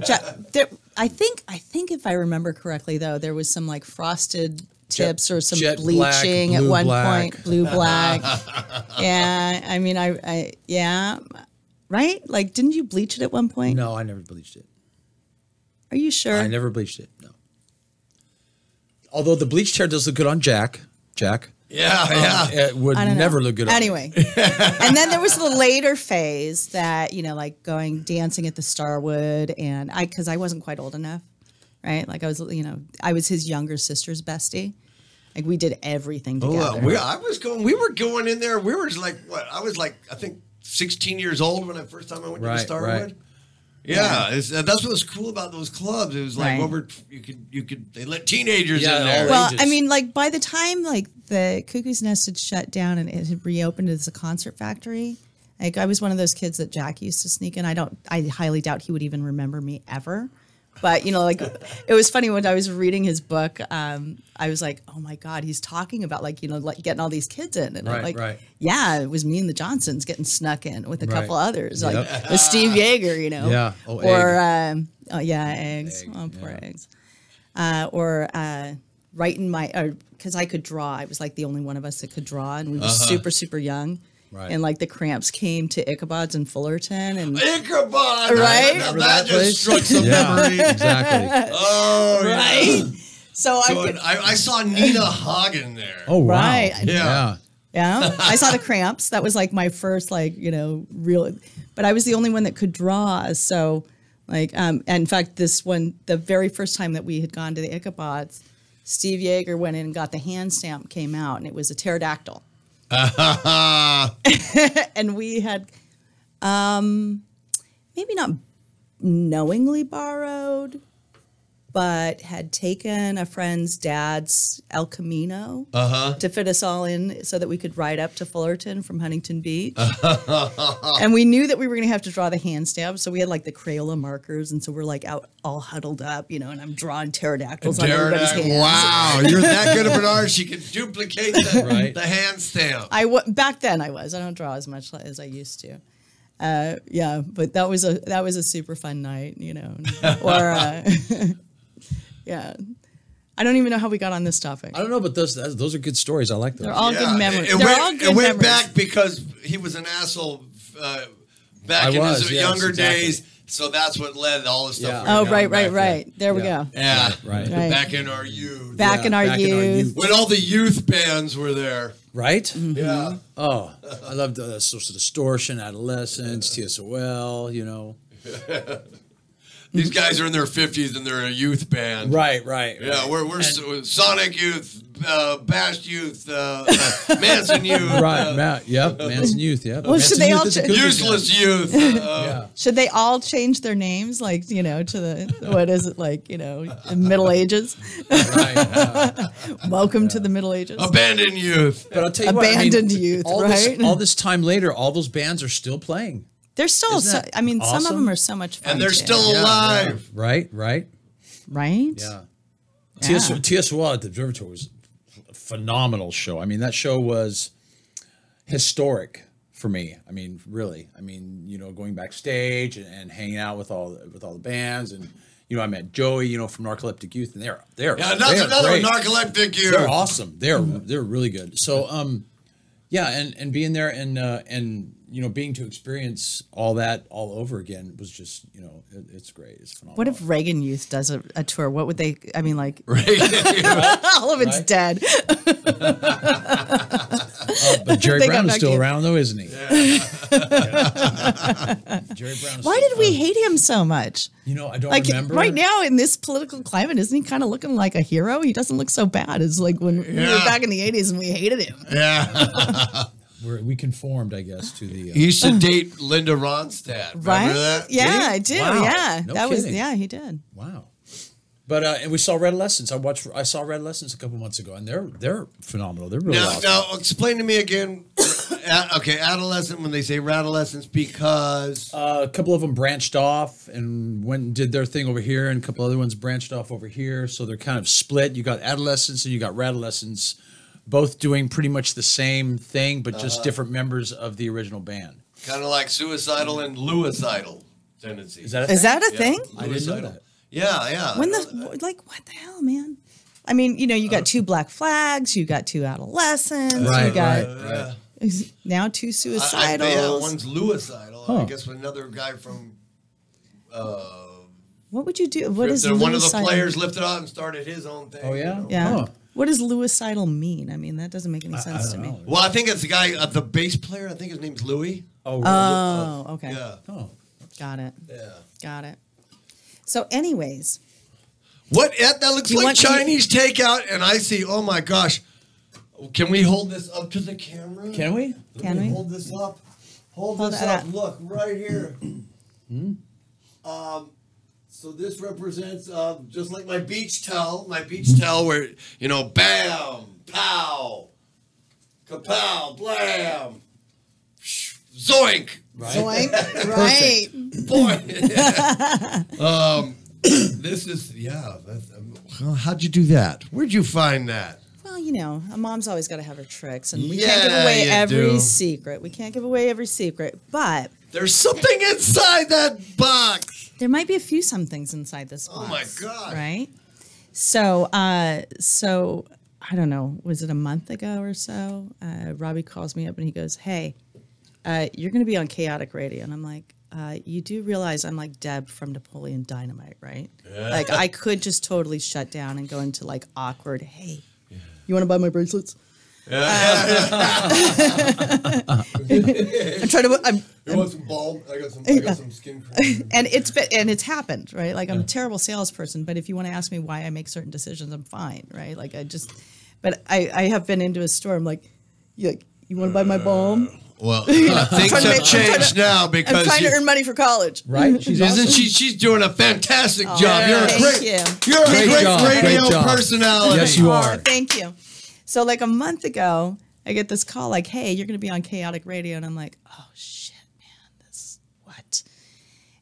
I think if I remember correctly, though, there was some like frosted tips or some jet black, bleaching at blue one black. point, blue black. Yeah, I mean, yeah, right? Like, didn't you bleach it at one point? No, I never bleached it. Are you sure? I never bleached it. No. Although the bleached hair does look good on Jack. Yeah. It would I don't know. never look good on me. Anyway, and then there was the later phase that, you know, like going dancing at the Starwood, and because I wasn't quite old enough, right? Like I was his younger sister's bestie. Like we did everything together. We were going in there. We were like, what? I was like, I think 16 years old when I first time I went to the Starwood. Right. Yeah, that's what was cool about those clubs. It was like they let teenagers in there. Well, ages. I mean, like by the time like the Cuckoo's Nest had shut down and it had reopened as a concert factory, like I was one of those kids that Jack used to sneak in. I highly doubt he would even remember me ever. But, you know, like it was funny when I was reading his book, I was like, oh my God, he's talking about like, you know, like getting all these kids in. And I'm like, yeah, it was me and the Johnsons getting snuck in with a couple others, like with Steve Yeager, you know. Yeah. Eggs. Oh, poor Eggs. Or writing because I could draw. I was like the only one of us that could draw, and we were super, super young. Right. And like the Cramps came to Ichabod's in Fullerton, and Ichabod, right? That just struck some memory. Exactly. Oh, right. Yeah. So I saw Nina Hagen there. Oh, wow. Right. Yeah. Yeah, I saw the Cramps. That was like my first, like, you know, real. But I was the only one that could draw. So, like, and in fact, the very first time that we had gone to the Ichabod's, Steve Yeager went in and got the hand stamp, came out, and it was a pterodactyl. And we had, maybe not knowingly borrowed, but had taken a friend's dad's El Camino to fit us all in so that we could ride up to Fullerton from Huntington Beach. And we knew that we were going to have to draw the hand stamp. So we had like the Crayola markers. And so we're like out all huddled up, you know, and I'm drawing pterodactyls on everybody's hands. Wow, you're that good of an artist. You can duplicate the hand stamp. Back then I was. I don't draw as much as I used to. Yeah, but that was a super fun night, you know. Or yeah, I don't even know how we got on this topic. I don't know, but those are good stories. I like those. They're all good memories. It went back because he was an asshole back in his younger days. So that's what led to all this stuff. Oh, right. There we go. Yeah, right. Back in our youth. Back in our youth. When all the youth bands were there. Right? Mm-hmm. Yeah. Oh, I loved Social Distortion, Adolescence, TSOL, you know. These guys are in their 50s and they're a youth band. Right. Yeah, we're Sonic Youth, Bash Youth, Manson Youth. Right, Manson Youth, yep. Well, should they all Useless Youth. Should they all change their names, like, you know, to the, what is it, like, you know, Middle Ages? Welcome to the Middle Ages. Abandoned Youth. But I'll tell you Abandoned Youth, right? All this time later, all those bands are still playing. They're still, some of them are so much fun. And they're still alive. Right. Right? Yeah. TSOL at the Observatory was a phenomenal show. I mean, that show was historic for me. I mean, really. I mean, you know, going backstage and hanging out with all the bands, and you know, I met Joey, you know, from Narcoleptic Youth, and they're another Narcoleptic Youth. They're awesome. They're really good. So yeah, and being there and you know, being to experience all that all over again was just, you know, it's great. It's phenomenal. What if Reagan Youth does a tour? What would they, I mean, like, Reagan, all of it's dead. But Jerry They Brown got is still back to you. around, though, isn't he? Jerry Brown. Why did we hate him so much? You know, I don't Like remember. right now in this political climate, isn't he kind of looking like a hero? He doesn't look so bad. It's like when we were back in the 80s and we hated him. Yeah. We conformed, I guess, to the. He used to date Linda Ronstadt. Remember Right? that? Yeah, Did he? I do. Wow. Yeah. No that was kidding. yeah, he did. Wow. But and we saw Red Lessons. I saw Red Lessons a couple months ago, and they're phenomenal. They're really awesome. Now, explain to me again. Okay, adolescent, when they say adolescents, because. A couple of them branched off and went and did their thing over here, and a couple other ones branched off over here. So they're kind of split. You got adolescents and you got radolescents, both doing pretty much the same thing, but just different members of the original band. Kind of like suicidal and Lewisidal tendencies. Is that a thing? Is that a thing? I didn't know that. Yeah, yeah. When the like what the hell, man? I mean, you know, you got two Black Flags, you got two adolescents, you got now two suicidals. Yeah, one's Lewisidal. Huh. I guess another guy from. What would you do? What is one of the Lewisidal? players lifted out and started his own thing. Oh, yeah? you know? Yeah. Huh. What does Lewisidal mean? I mean, that doesn't make any sense to me. Well, I think it's the guy, the bass player. I think his name's Louis. Oh, Oh, okay. Yeah. oh. Got it. Yeah. Got it. So, anyways, What? That looks You like want- Chinese takeout, and I see. Oh my gosh! Can we hold this up to the camera? Can we? Can we? hold this up? Hold this that up. up. Look right here. So this represents just like my beach towel. My beach towel, where bam, pow, kapow, blam, zoink. Zoink. Right. Boy. This is That's, how'd you do that? Where'd you find that? Well, a mom's always got to have her tricks, and we Yeah, can't give away you every do. secret. We can't give away every secret, but There's something inside that box. there might be a few some things inside this box. Oh my God. Right? So I don't know, was it a month ago or so? Robbie calls me up and he goes, "Hey, you're going to be on Chaotic Radio." And I'm like, you do realize I'm like Deb from Napoleon Dynamite, right? Yeah. Like I could just totally shut down and go into like awkward, "Hey, you want to buy my bracelets?" I'm trying to. You want some balm? I got some skin cream. And it's happened, right? Like I'm a terrible salesperson, but if you want to ask me why I make certain decisions, I'm fine, right? Like but I have been into a store. I'm like, you want to buy my balm? Well, things have changed now I'm because trying to earn money for college. Right? She's isn't awesome. she's doing a fantastic job. You're a thank great, you. you're a Great great job, radio great job. personality. Yes, you are. Oh, thank you. So like a month ago, I get this call like, "Hey, you're going to be on Chaotic Radio," and I'm like, "Oh shit, man, this what?"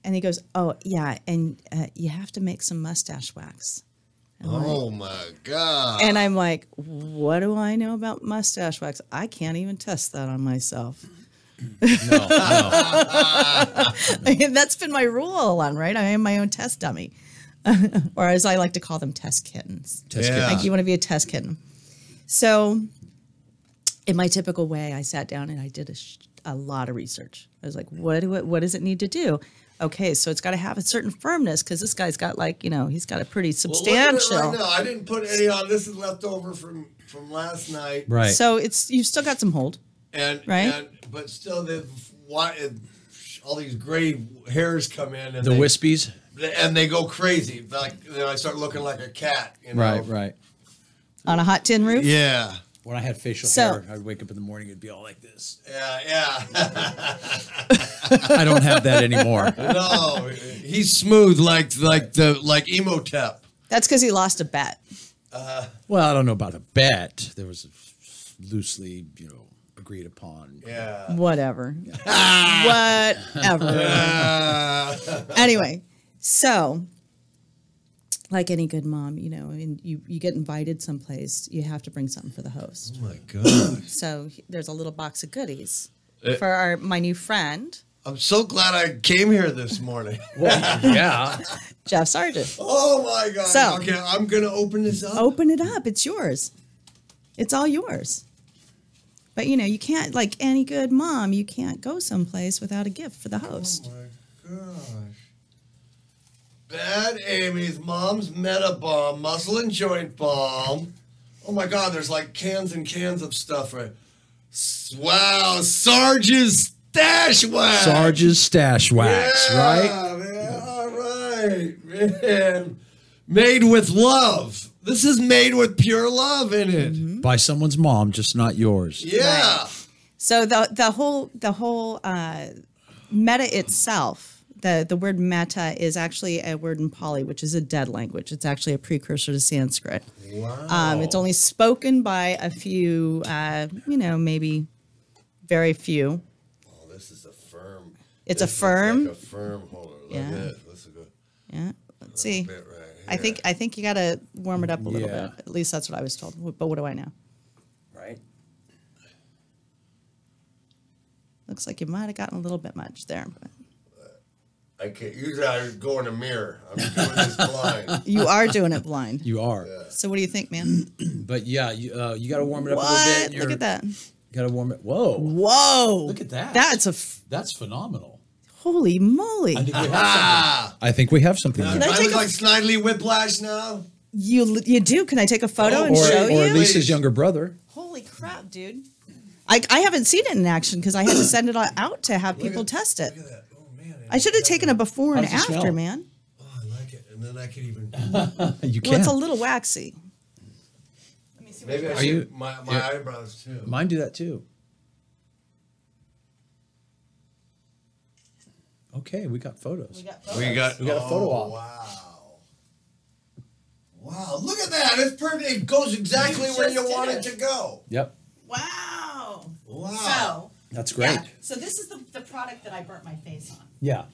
And he goes, "Oh yeah, and you have to make some mustache wax." Oh my God. And I'm like, "What do I know about mustache wax? I can't even test that on myself." No. I mean, that's been my rule all along, right? I am my own test dummy, or as I like to call them, test kittens. Yeah. Like you want to be a test kitten. So, in my typical way, I sat down and I did a lot of research. I was like, what does it need to do? Okay, so it's got to have a certain firmness because this guy's got he's got a pretty substantial. Well, look at it right now. I didn't put any on. This is left over from last night. Right. So you've still got some hold. Right. But still, all these gray hairs come in, and The wispies. and they go crazy. Like then I start looking like a cat. Right. On a hot tin roof? Yeah. When I had facial So- hair, I'd wake up in the morning, it'd be all like this. Yeah. I don't have that anymore. No, he's smooth like Emotep. That's because he lost a bet. Well, I don't know about a bet. There was a loosely, agreed upon. Yeah. Whatever. Whatever. Anyway, so like any good mom, and you get invited someplace, you have to bring something for the host. Oh my God. So there's a little box of goodies for my new friend, I'm so glad I came here this morning. Yeah. Jeff Sargent. Oh my God. So- Okay, I'm gonna open this up. Open it up. It's yours. It's all yours. But you can't, like any good mom, you can't go someplace without a gift for the host. Oh my gosh. Bad Amy's mom's Meta Balm, muscle and joint balm. Oh my God, there's like cans and cans of stuff, right? Wow, Sarge's Stash Wax. Sarge's Stash Wax, right? Yeah, man. All right, man. Made with love. This is made with pure love in it. By someone's mom, just not yours. Yeah. So the whole meta itself, the word meta is actually a word in Pali, which is a dead language. It's actually a precursor to Sanskrit. Wow. It's only spoken by a few, maybe very few. Oh, this is a firm. It's this a firm. Like a firm holder. Look Yeah. at this. Let's go. Yeah. Let's see. Bit right I think you got to warm it up a little Yeah. bit. At least that's what I was told. But what do I know? Right. Looks like you might have gotten a little bit much there. But I can't. Usually I go in the mirror. I'm doing this blind. you are doing it blind. You are. So what do you think, man? But yeah, you got to warm it up a little What? bit. Look at that. You got to warm it. Whoa. Whoa. Look at that. That's phenomenal. holy moly. I think we have something. I think we have something. I here. I take look a- like Snidely Whiplash now. You do. Can I take a photo and or, show or you? at least his younger brother. Holy crap, dude. I haven't seen it in action because I had to send it out to have people test it. Look at that. Oh, man. I should have taken a before and How does it after, smell? man. Oh, I like it. And then I could even. You Well, can. it's a little waxy. Let me see Maybe I Are should. you- My yeah. eyebrows too. Mine do that too. Okay, we got photos. We got a photo op. Wow. Wow, look at that. It's perfect. It goes exactly where you want it to go. Yep, Wow. Wow. that's great. So this is the product that I burnt my face on. Yeah.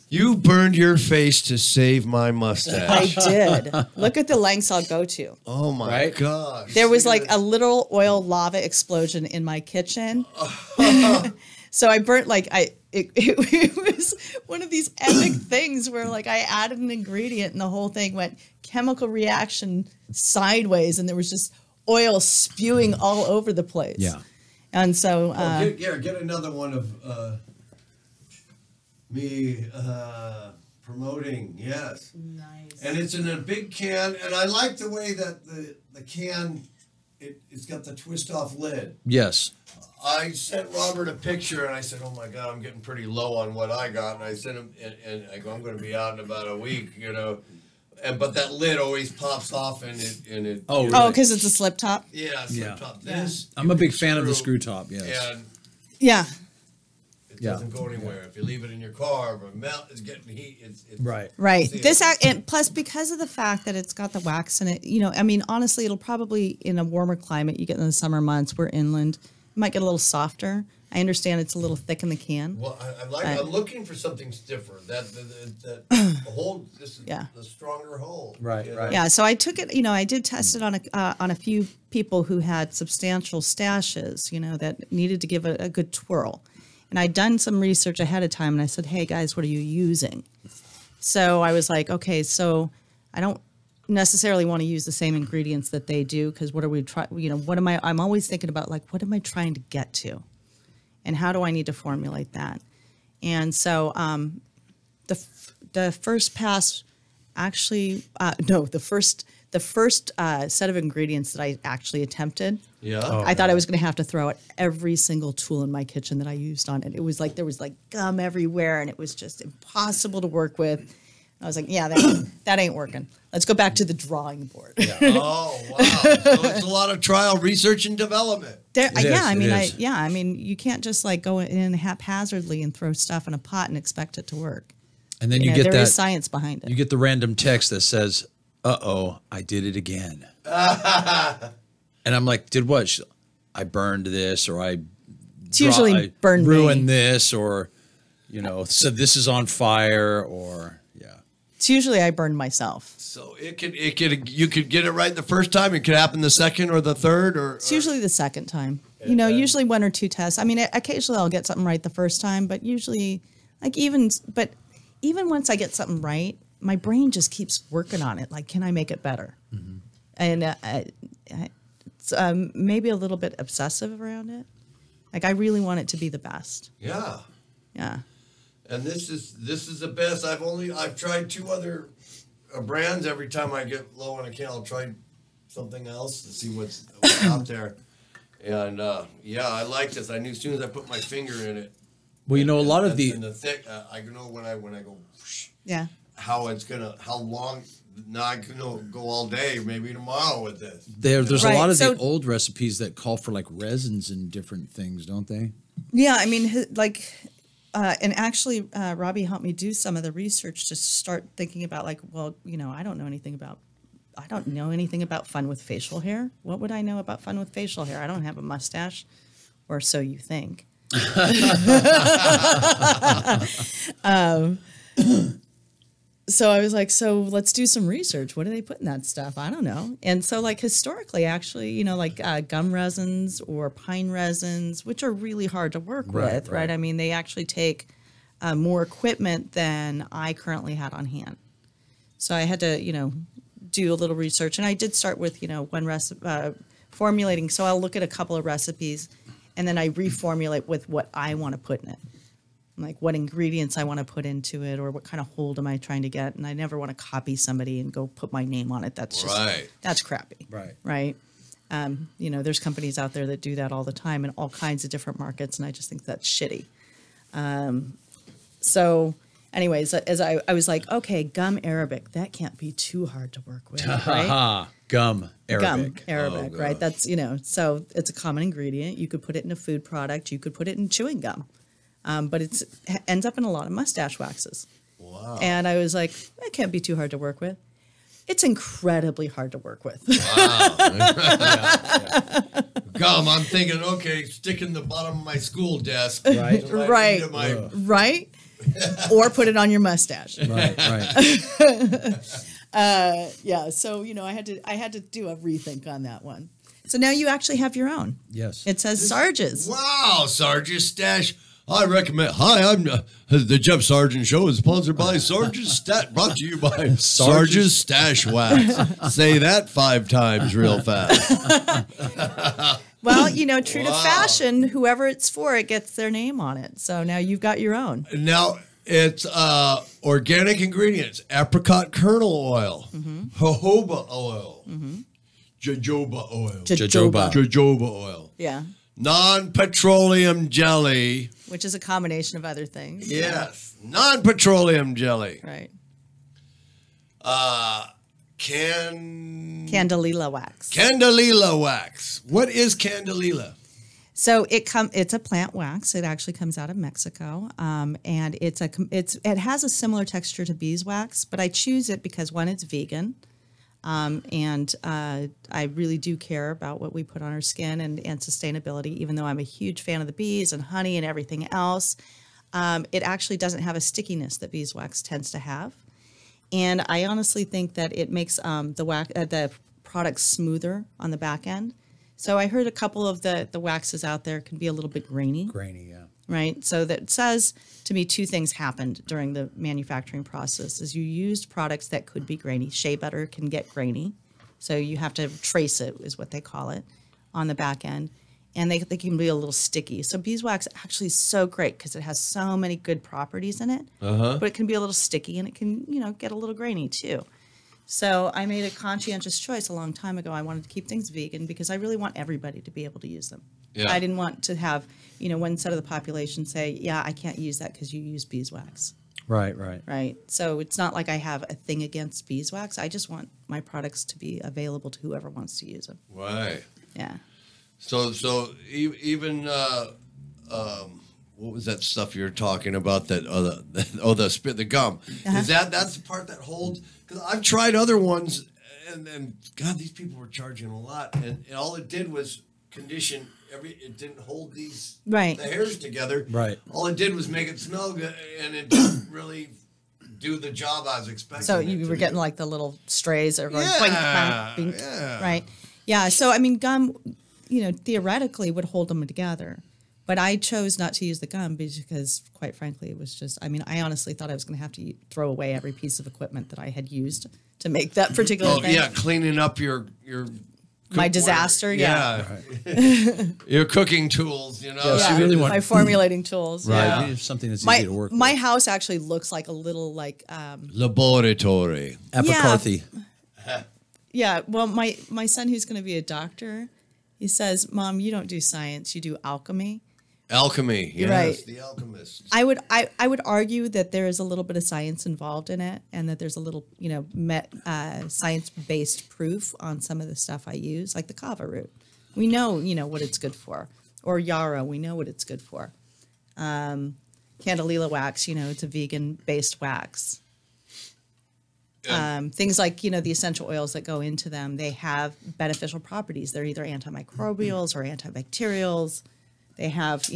You burned your face to save my I mustache. did. Look at the lengths I'll go to. Oh my Right? gosh. There was Look like at a little oil lava explosion in my kitchen. So I burnt it was one of these epic things where like I added an ingredient and the whole thing went chemical reaction sideways and there was just oil spewing all over the place. Yeah. And so get another one of me promoting. Yes. nice. And it's in a big can, and I like the way that the can, it's got the twist off lid. Yes. I sent Robert a picture, and I said, "Oh my God, I'm getting pretty low on what I got." And I sent him, and I go, "I'm going to be out in about a week, but that lid always pops off, and it. Oh, Oh, really? because it's a slip top. yeah, slip Yeah. top. This. I'm you a can big fan of the screw top. Yes. and Yeah. it Yeah. doesn't go anywhere. If you leave it in your car, or melt, it's getting heat. It's Right. Right. See, And plus because of the fact that it's got the wax in it, honestly, it'll probably in a warmer climate, you get in the summer months, we're inland, it might get a little softer. I understand it's a little thick in the can. Well, I'm looking for something different. That hold. This is Yeah. the stronger hold. Right, right. Yeah, so I took it. I did test it on a few people who had substantial stashes. That needed to give a good twirl, and I'd done some research ahead of time. And I said, "Hey guys, what are you using?" So I was like, "Okay, so I don't necessarily want to use the same ingredients that they do because what are we trying? What am I? I'm always thinking about like, what am I trying to get to, and how do I need to formulate that?" And so the first pass. Actually, the first set of ingredients that I actually attempted, Yeah. I thought I was going to have to throw out every single tool in my kitchen that I used on it. It was like there was like gum everywhere, and it was just impossible to work with. I was like, yeah, that ain't working. Let's go back to the drawing board. Oh wow! So it's a lot of trial, research, and development. I mean, you can't just like go in haphazardly and throw stuff in a pot and expect it to work. And then you get there that is science behind it. you get the random text that says, "Uh-oh, I did it again." And I'm like, "Did what?" I burned this, or It's usually I burned ruined me. this, or said this is on fire, or yeah. It's usually I burned myself. So you could get it right the first time. It could happen the second or the third, or It's usually the second time. Usually one or two tests. I mean, occasionally I'll get something right the first time, but usually, even once I get something right, my brain just keeps working on it. Like, can I make it better? Mm-hmm. And it's maybe a little bit obsessive around it. Like, I really want it to be the best. yeah. Yeah. And this is the best. I've tried two other brands. Every time I get low on a can, I'll try something else to see what's out there. And yeah, I like this. I knew as soon as I put my finger in it. Well, you know, a lot of in the thick, I know when I go. Yeah. How long. Now I can go all day, maybe tomorrow with this. There's Right, a lot of so- the old recipes that call for like resins and different things, don't they? Yeah, I mean, and actually, Robbie helped me do some of the research to start thinking about like, well, you know, I don't know anything about fun with facial hair. What would I know about fun with facial hair? I don't have a mustache, or so you think. So I was like, so let's do some research. What do they put in that stuff? I don't know. And so like historically, actually, you know, like gum resins or pine resins, which are really hard to work with, right? I mean, they actually take more equipment than I currently had on hand. So I had to, you know, do a little research. And I did start with, you know, one recipe, formulating. So I'll look at a couple of recipes and then I reformulate with what I want to put in it. Like what ingredients I want to put into it or what kind of hold am I trying to get. And I never want to copy somebody and go put my name on it. That's just, that's crappy. Right. You know, there's companies out there that do that all the time in all kinds of different markets. And I just think that's shitty. So anyways, as I was like, okay, gum Arabic, that can't be too hard to work with, right? Gum Arabic. Gum Arabic, right? That's, you know, so it's a common ingredient. You could put it in a food product. You could put it in chewing gum. But it ends up in a lot of mustache waxes. Wow. And I was like, that can't be too hard to work with. It's incredibly hard to work with. Wow. Gum, I'm thinking, okay, stick in the bottom of my school desk. Right. Right. Or put it on your mustache. Right. Yeah. So, you know, I had to do a rethink on that one. So now you actually have your own. Yes. It says Sarge's. Wow, Sarge's Stash. I recommend. Hi, I'm the Jeff Sargent Show is sponsored by Sarge's Stash. Brought to you by Sarge's Stash Wax. Say that 5 times real fast. Well, you know, true to fashion, whoever it's for, it gets their name on it. So now you've got your own. Now it's organic ingredients: apricot kernel oil, jojoba oil, jojoba oil, jojoba oil. Yeah. Non-petroleum jelly. Which is a combination of other things. Yes. Non-petroleum jelly. Right. Candelilla wax. Candelilla wax. What is candelilla? So it's a plant wax. It actually comes out of Mexico, and it has a similar texture to beeswax, but I choose it because one, it's vegan. And I really do care about what we put on our skin and sustainability, even though I'm a huge fan of the bees and honey and everything else. It actually doesn't have a stickiness that beeswax tends to have. And I honestly think that it makes the product smoother on the back end. So I heard a couple of the waxes out there can be a little bit grainy. Yeah. Right. So that says to me 2 things happened during the manufacturing process is you used products that could be grainy. Shea butter can get grainy. So you have to trace it is what they call it on the back end. And they can be a little sticky. So beeswax actually is so great because it has so many good properties in it. But it can be a little sticky and it can, you know, get a little grainy too. So I made a conscientious choice a long time ago. I wanted to keep things vegan because I really want everybody to be able to use them. Yeah. I didn't want to have, you know, one set of the population say, yeah, I can't use that because you use beeswax. Right. So it's not like I have a thing against beeswax. I just want my products to be available to whoever wants to use them. Right. Yeah. So even what was that stuff you were talking about? The gum. Is that's the part that holds? Because I've tried other ones, and God, these people were charging a lot, and all it did was condition it didn't hold the hairs together. Right. All it did was make it smell good, and it didn't really do the job I was expecting. So you were getting like the little strays or going bink, bink, right? Yeah. So I mean, gum, you know, theoretically would hold them together, but I chose not to use the gum because, quite frankly, it was just. I mean, I honestly thought I was going to have to throw away every piece of equipment that I had used to make that particular thing. Yeah, cleaning up your my disaster, your cooking tools, you know. Yeah, so you really want my formulating tools, right? You something that's easy to work with. My house actually looks like a little like laboratory. Apicarthy. Yeah. Well, my son, who's going to be a doctor, He says, "Mom, you don't do science, you do alchemy." Alchemy. You're Yes, right. the alchemist. I would argue that there is a little bit of science involved in it, and that there's a little, science-based proof on some of the stuff I use, like the kava root. We know, what it's good for, or yarrow. We know what it's good for. Candelilla wax, it's a vegan-based wax. Things like, the essential oils that go into them, they have beneficial properties. They're either antimicrobials or antibacterials. They have,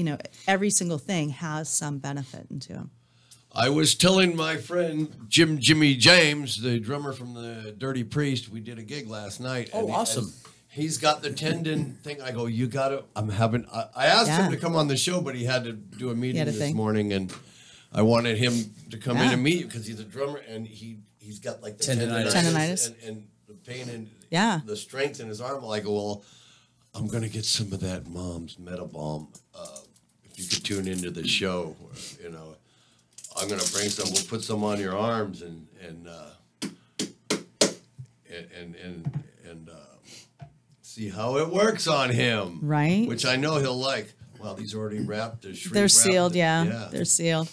every single thing has some benefit into them. I was telling my friend Jimmy James, the drummer from the Dirty Priest, we did a gig last night. Oh, awesome. And he's got the tendon thing. I go, you got to, I asked him to come on the show, but he had to do a meeting this morning, and I wanted him to come in and meet you because he's a drummer, and he's got like the tendonitis. And the pain and the strength in his arm. I go, well, I'm going to get some of that Mom's Metabalm. If you could tune into the show, I'm going to bring some. We'll put some on your arms and see how it works on him. Right. Which I know he'll like. Wow, these are already wrapped. They're sealed. Yeah, they're sealed.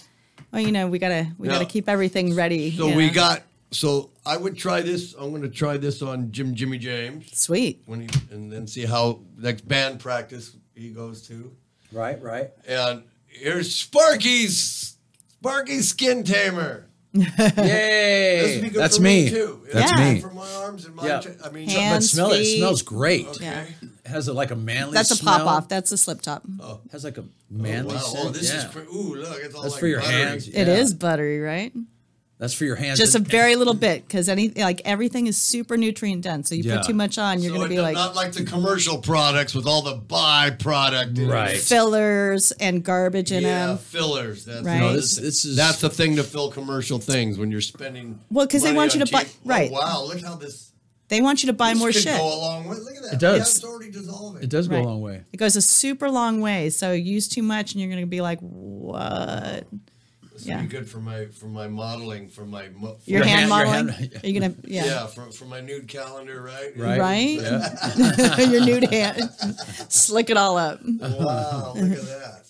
Well, we gotta keep everything ready. So So I would try this. I'm going to try this on Jimmy James. Sweet. And then see how next band practice he goes to. Right. And here's Sparky's Skin Tamer. Yay! That's me. Too. That's me. For my arms and my Hands, but it feet. smells great. Okay. Yeah. It has like a manly That's a smell. pop off. That's a slip top. It has like a manly scent. Oh, this is ooh, look, it's all That's like for your buttery. hands. It is buttery, right? That's for your hands. Just a very little bit, because everything is super nutrient dense. So you put too much on, you're going to be like not like the commercial products with all the byproduct in it. fillers and garbage in them. Fillers. That's Right. that's the thing to fill commercial things when you're spending. Well, because they money want you on to buy cheap- right. Oh, wow, look how this. They want you to buy this more could shit. Go a long way. Look at that. It does. Yeah, it's already dissolving. It does go Right. a long way. It goes a super long way. So use too much, and you're going to be like, what? This would be good for my modeling, for my Your hand hand- modeling? Are you going to for my nude calendar, right? Right? Yeah. Your nude hand. Slick it all up. Wow, look at that.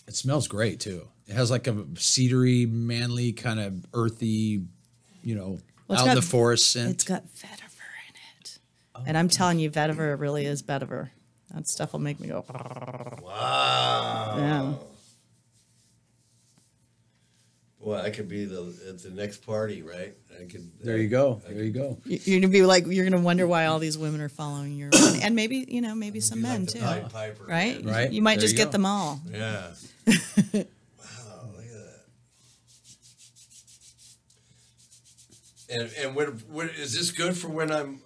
It smells great too. It has like a cedary, manly, kind of earthy, out in the forest scent. It's got vetiver in it. And I'm telling you, vetiver really is vetiver. That stuff will make me go. Wow. Yeah. Well, that could be at the next party, right? There you go. There you go. You're gonna be like, you're gonna wonder why all these women are following you, and maybe maybe some men like the too, Pied Piper, right? Right. You might There just you get go. them all. Yeah. Wow, look at that. And what is this good for when I'm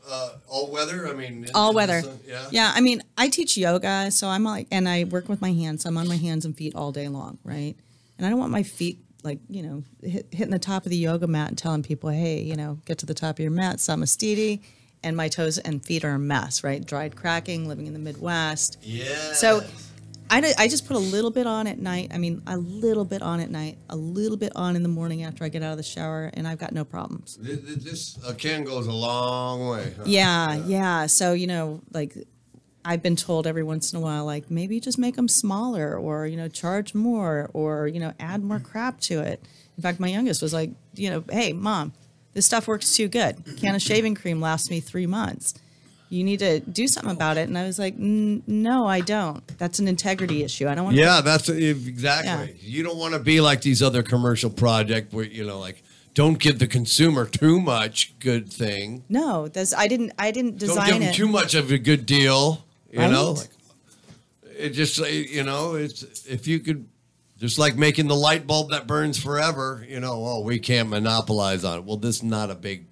all weather? I mean, All in the weather. sun? Yeah. Yeah, I mean, I teach yoga, so I'm like, and I work with my hands. So I'm on my hands and feet all day long, right? And I don't want my feet hitting the top of the yoga mat and telling people, hey, get to the top of your mat, samastiti, and my toes and feet are a mess, right? Dried cracking, living in the Midwest. Yeah. So I just put a little bit on at night. I mean, a little bit on at night, a little bit on in the morning after I get out of the shower, and I've got no problems. This can goes a long way. Huh? Yeah. So, I've been told every once in a while, like, maybe just make them smaller or, charge more or, add more crap to it. In fact, my youngest was like, hey, Mom, this stuff works too good. A can of shaving cream lasts me 3 months. You need to do something about it. And I was like, no, I don't. That's an integrity issue. I don't want to. Yeah, that's exactly. Yeah. You don't want to be like these other commercial projects where, don't give the consumer too much good thing. No, I didn't design it. Don't give them too much of a good deal. Right? It just, it's, if you could, just like making the light bulb that burns forever, we can't monopolize on it. Well, this is not a big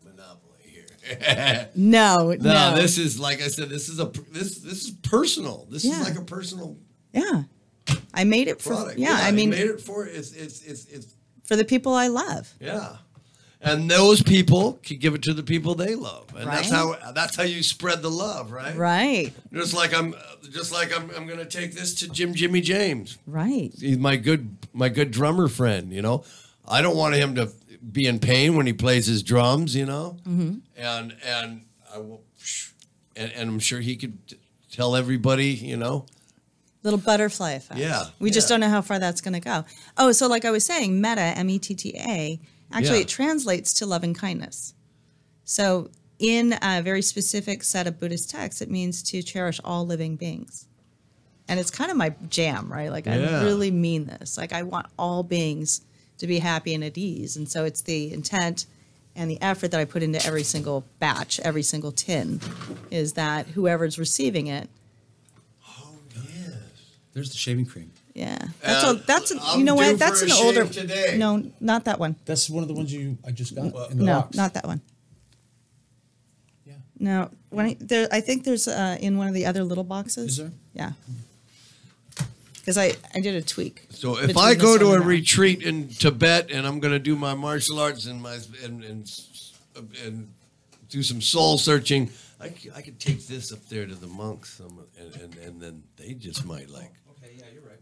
monopoly here. No. This is, like I said, this is personal. This is like a personal. Yeah. I made it for, product. I mean. made it for, it's for the people I love. Yeah. And those people can give it to the people they love, and right. that's how you spread the love, right? Right. Just like I'm going to take this to Jimmy James. Right. He's my good drummer friend. I don't want him to be in pain when he plays his drums. Mm-hmm. And I will. and I'm sure he could tell everybody, you know. Little butterfly effect. Yeah, We just don't know how far that's going to go. Oh, so like I was saying, metta, M-E-T-T-A, actually Yeah. it translates to loving kindness. So in a very specific set of Buddhist texts, it means to cherish all living beings. And it's kind of my jam, right? Like I Yeah. really mean this. Like I want all beings to be happy and at ease. And so it's the intent and the effort that I put into every single batch, every single tin, is that whoever's receiving it, There's the shaving cream. yeah. I'm You know due what? That's for an a older. shave today. No, not that one. That's one of the ones I just got in the No, box. not that one. Yeah. No, I think there's in one of the other little boxes. Is there? Yeah. Because I did a tweak. So if between I this go one to a and that. retreat in Tibet and I'm going to do my martial arts and do some soul searching, I could take this up there to the monks, and then they just might like. Okay, yeah, you're right.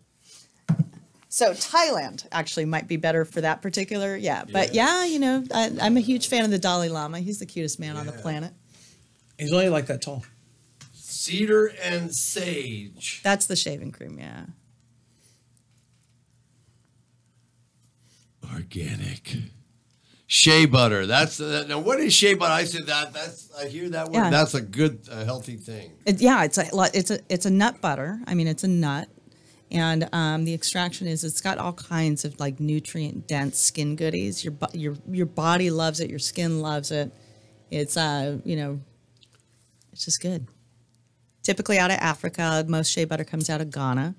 So Thailand actually might be better for that particular. Yeah, but yeah, you know, I'm a huge fan of the Dalai Lama. He's the cutest man on the planet. He's only like that tall. Cedar and sage. That's the shaving cream. Yeah. Organic. Shea butter. Now what is shea butter? I said I hear that word. Yeah. That's a good healthy thing. It's a nut butter. I mean, it's a nut, and the extraction is it's got all kinds of like nutrient dense skin goodies. Your body loves it. Your skin loves it. It's it's just good. Typically out of Africa. Most shea butter comes out of Ghana.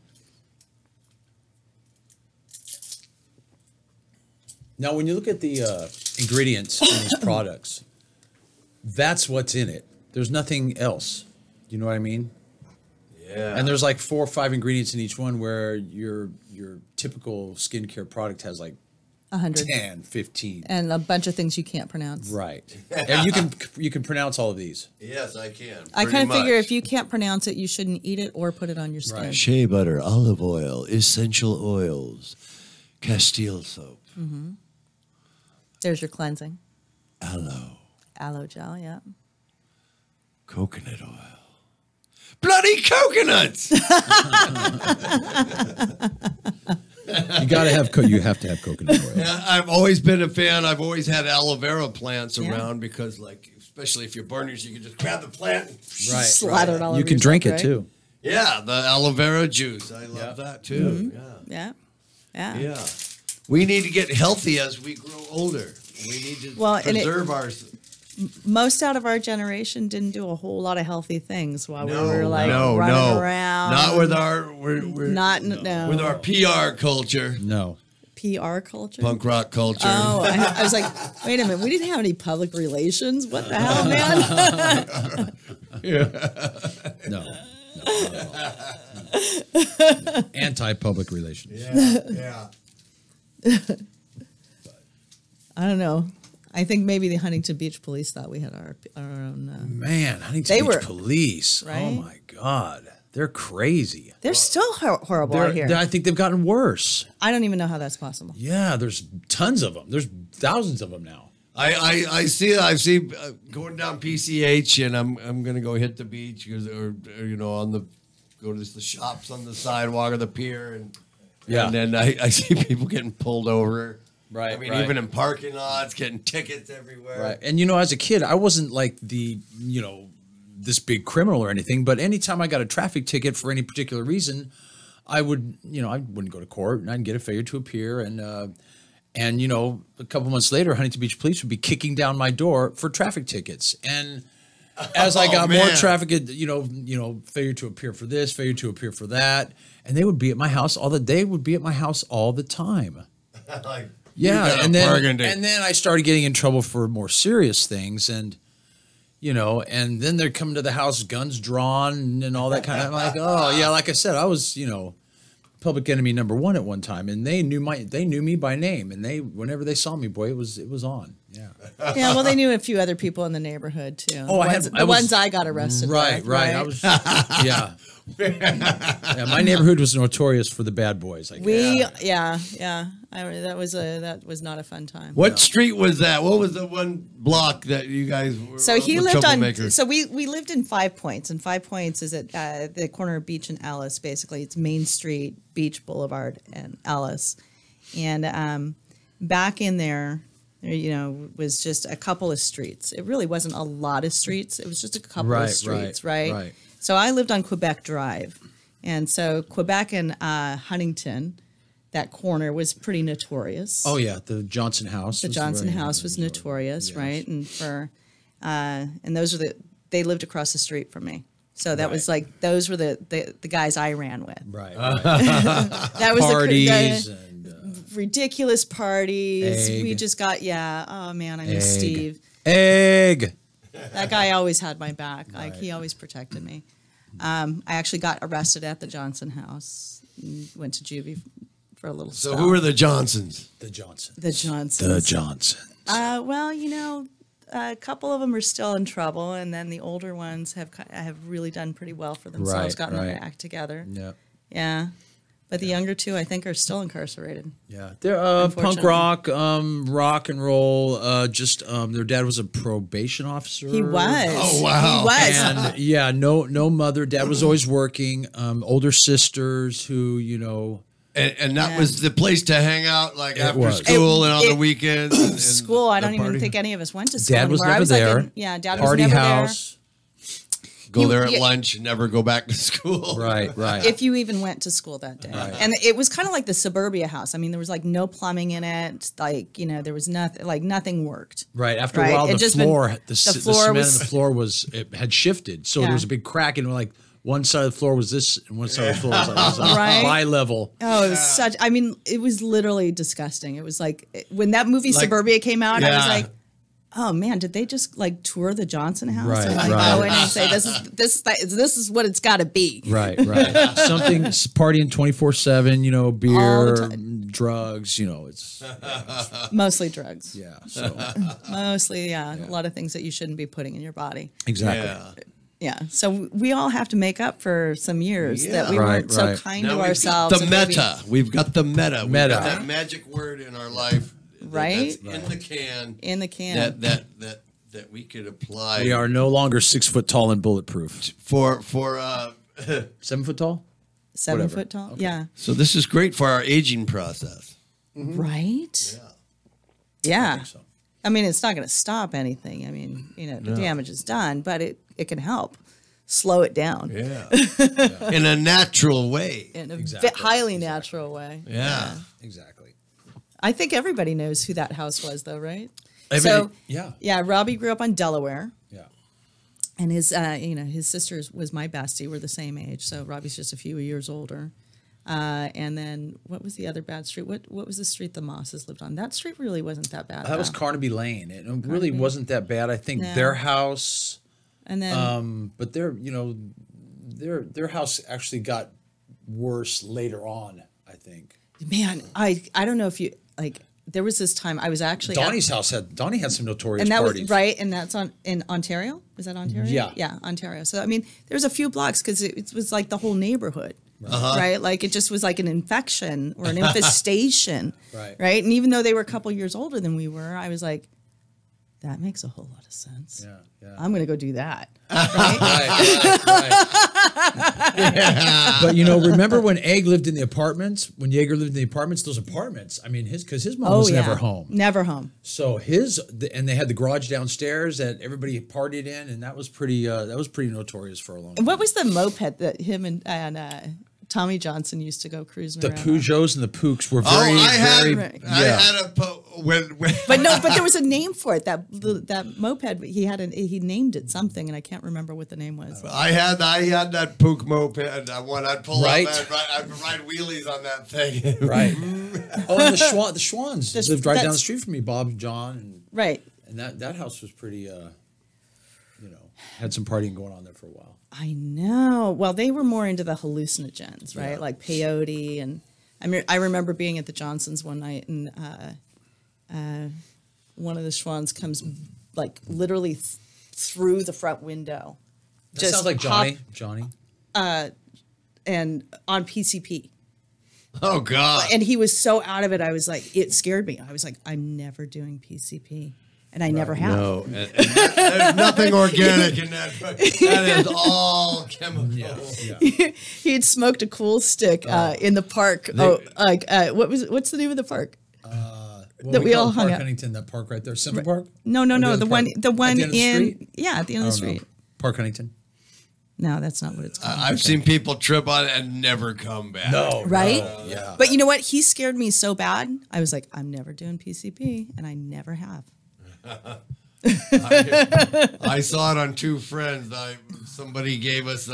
Now, when you look at the ingredients in these products, that's what's in it. There's nothing else. You know what I mean? Yeah. And there's like 4 or 5 ingredients in each one, where your typical skincare product has like 100 10, 15. and a bunch of things you can't pronounce. Right. And you can pronounce all of these. Yes, I can. I pretty kind of figure much. if you can't pronounce it, you shouldn't eat it or put it on your skin. Right. Shea butter, olive oil, essential oils, Castile soap, There's your cleansing. aloe Gel, yeah. coconut oil. Bloody coconuts! You have to have coconut oil. Yeah, I've always been a fan. I've always had aloe vera plants Yeah. around because, like, especially if you're burners, you can just grab the plant. And, Right. Slather it all You over can drink yourself, it right? too. yeah, the aloe vera juice. I love that too. Yeah. Yeah. We need to get healthy as we grow older. We need to preserve our. Most out of our generation didn't do a whole lot of healthy things while we No, were like no, running no. around. Not with our. We're no. with our PR culture, No. PR culture. punk rock culture. Oh, I was like, wait a minute. We didn't have any public relations. What the hell, man? No. Not at all. Anti-public relations. Yeah. I don't know. I think maybe the Huntington Beach police thought we had our own. Man, Huntington They Beach were- police. Oh right? my God. They're crazy. They're still horrible out here. I think they've gotten worse. I don't even know how that's possible. Yeah, there's tons of them. There's thousands of them now. I see going down PCH, and I'm gonna go hit the beach or go to the shops on the sidewalk or the pier, and then I see people getting pulled over. Right, I mean, right. even in parking lots, getting tickets everywhere. Right. And as a kid, I wasn't like this big criminal or anything, but anytime I got a traffic ticket for any particular reason, I would, I wouldn't go to court, and I'd get a failure to appear, and a couple months later, Huntington Beach police would be kicking down my door for traffic tickets. And as I got more traffic, failure to appear for this, failure to appear for that, and they would be at my house all the time. Like, Yeah, and then I started getting in trouble for more serious things, and and then they're coming to the house, guns drawn, and all that kind of. I'm like, oh yeah, like I said, I was public enemy number 1 at one time, and they knew me by name, and whenever they saw me, boy, it was on. Yeah. Yeah, well, they knew a few other people in the neighborhood too. Oh, the ones I got arrested. Right. with, right. I was. Yeah. Yeah, my neighborhood was notorious for the bad boys. Yeah. that was not a fun time. What street was that? What was the one block that you guys were? So he lived on. troublemakers? So we lived in 5 Points, and 5 Points is at the corner of Beach and Ellis. Basically, it's Main Street, Beach Boulevard, and Ellis. And back in there, was just a couple of streets. It really wasn't a lot of streets. It was just a couple of streets, right? So I lived on Quebec Drive, and so Quebec and Huntington. That corner was pretty notorious. Oh yeah, the Johnson House. The Johnson House was notorious, yes. right? And and those were they lived across the street from me. So that was like those were the guys I ran with. Right. That was parties and ridiculous parties. Egg. We just got oh man, I miss Egg. Steve. Egg. That guy always had my back. Like Right. he always protected me. I actually got arrested at the Johnson House. Went to juvie for a little. So spell. who are the Johnsons? The Johnson. The Johnsons? The Johnson. Well, a couple of them are still in trouble, and then the older ones have really done pretty well for themselves, Right, gotten right. their act together. Yeah. Yeah. But the younger two, I think, are still incarcerated. Yeah, they're punk Unfortunately. rock, rock and roll. Their dad was a probation officer. He was. Oh, wow. He was. And yeah, no mother. Dad was always working. Older sisters who And that was the place to hang out, like after was. school and on the weekends. And School, I the don't even party. think any of us went to school Dad was anymore. I never was there. Like Dad Party was never house. Go there at yeah. lunch and never go back to school. Right. there. If you even went to school that day. And it was kind of like the suburbia house. I mean, there was like no plumbing in it. Like, there was nothing, like nothing worked. Right. After Right. a while, It the just floor, been- the floor cement was- on the floor it had shifted. So Yeah. there was a big crack, and like one side of the floor was this, and one side of the floor was Right. bi-level. Oh, it was it was literally disgusting. It was like, when that movie Suburbia came out, I was Yeah. like, oh man, did they just like tour the Johnson house Right, and like right. go in and say, this is what it's got to be. Right. Something partying 24/7. All Beer, the drugs. It's Mostly drugs. yeah. So Mostly, a lot of things that you shouldn't be putting in your body. exactly. Yeah. Yeah. So we all have to make up for some years that we Right, weren't so right. kind Now to we've ourselves. got the and maybe- meta. We've got the meta. We've Meta. got that magic word in our life. Right? That's in the can. In the can. That we could apply. We are no longer 6 foot tall and bulletproof. for 7 foot tall. 7 whatever. foot tall. Yeah. So this is great for our aging process. Right? Yeah. So. I mean, it's not going to stop anything. I mean, the damage is done, but it can help slow it down Yeah. In a natural way. in a Exactly. highly natural way. Yeah. Exactly. I think everybody knows who that house was, though, right? Everybody- Yeah, Robbie grew up on Delaware. Yeah. And his sister was my bestie. We're the same age, so Robbie's just a few years older. And then what was the other bad street? What was the street the Mosses lived on? That street really wasn't that bad. That was though. Carnaby Lane. It really wasn't that bad. I think No. their house, And then but their house actually got worse later on. I think man, I don't know if you like. There was this time I was actually Donnie's house Donnie had some notorious and that parties. was right, and that's in Ontario. Is that Ontario? Yeah. Ontario. So I mean, there's a few blocks because it was like the whole neighborhood, right? Like it just was like an infection or an infestation, Right. And even though they were a couple years older than we were, I was like, that makes a whole lot of sense. Yeah. I'm gonna go do that, right? Right. But remember when Egg lived in the apartments? When Jaeger lived in the apartments, those apartments. I mean, because his mom was never home. Never home. So and they had the garage downstairs that everybody partied in, and that was pretty notorious for a long time. What was the moped that him and Tommy Johnson used to go cruising The around on? Peugeots and the Pooks were very, I very. Right. I had a when But there was a name for it. That moped, he named it something, and I can't remember what the name was. I had that Pook moped. When I'd pull Right. up, I'd ride wheelies on that thing. Right. Oh, and the Schwans lived right down the that's- street from me. Bob and John, Right. and that house was pretty. Had some partying going on there for a while. I know. Well, they were more into the hallucinogens, right? Yeah. Like peyote, and I remember being at the Johnsons one night, and one of the Schwans comes like literally through the front window. That sounds like Johnny. Johnny. And on PCP. Oh God! And he was so out of it. I was like, it scared me. I was like, I'm never doing PCP, and I never have. No, and there's nothing organic in that. That is all chemical. He had smoked a cool stick in the park. What's the name of the park? That we all hung Park out. Huntington, that park right there, Central Park. No. The one at the end of the street? at the end of the street. Park Huntington. No, that's not what it's called. I've seen people trip on it and never come back. No, Right? Yeah. But you know what? He scared me so bad. I was like, I'm never doing PCP, and I never have. I saw it on Two Friends. Somebody gave us it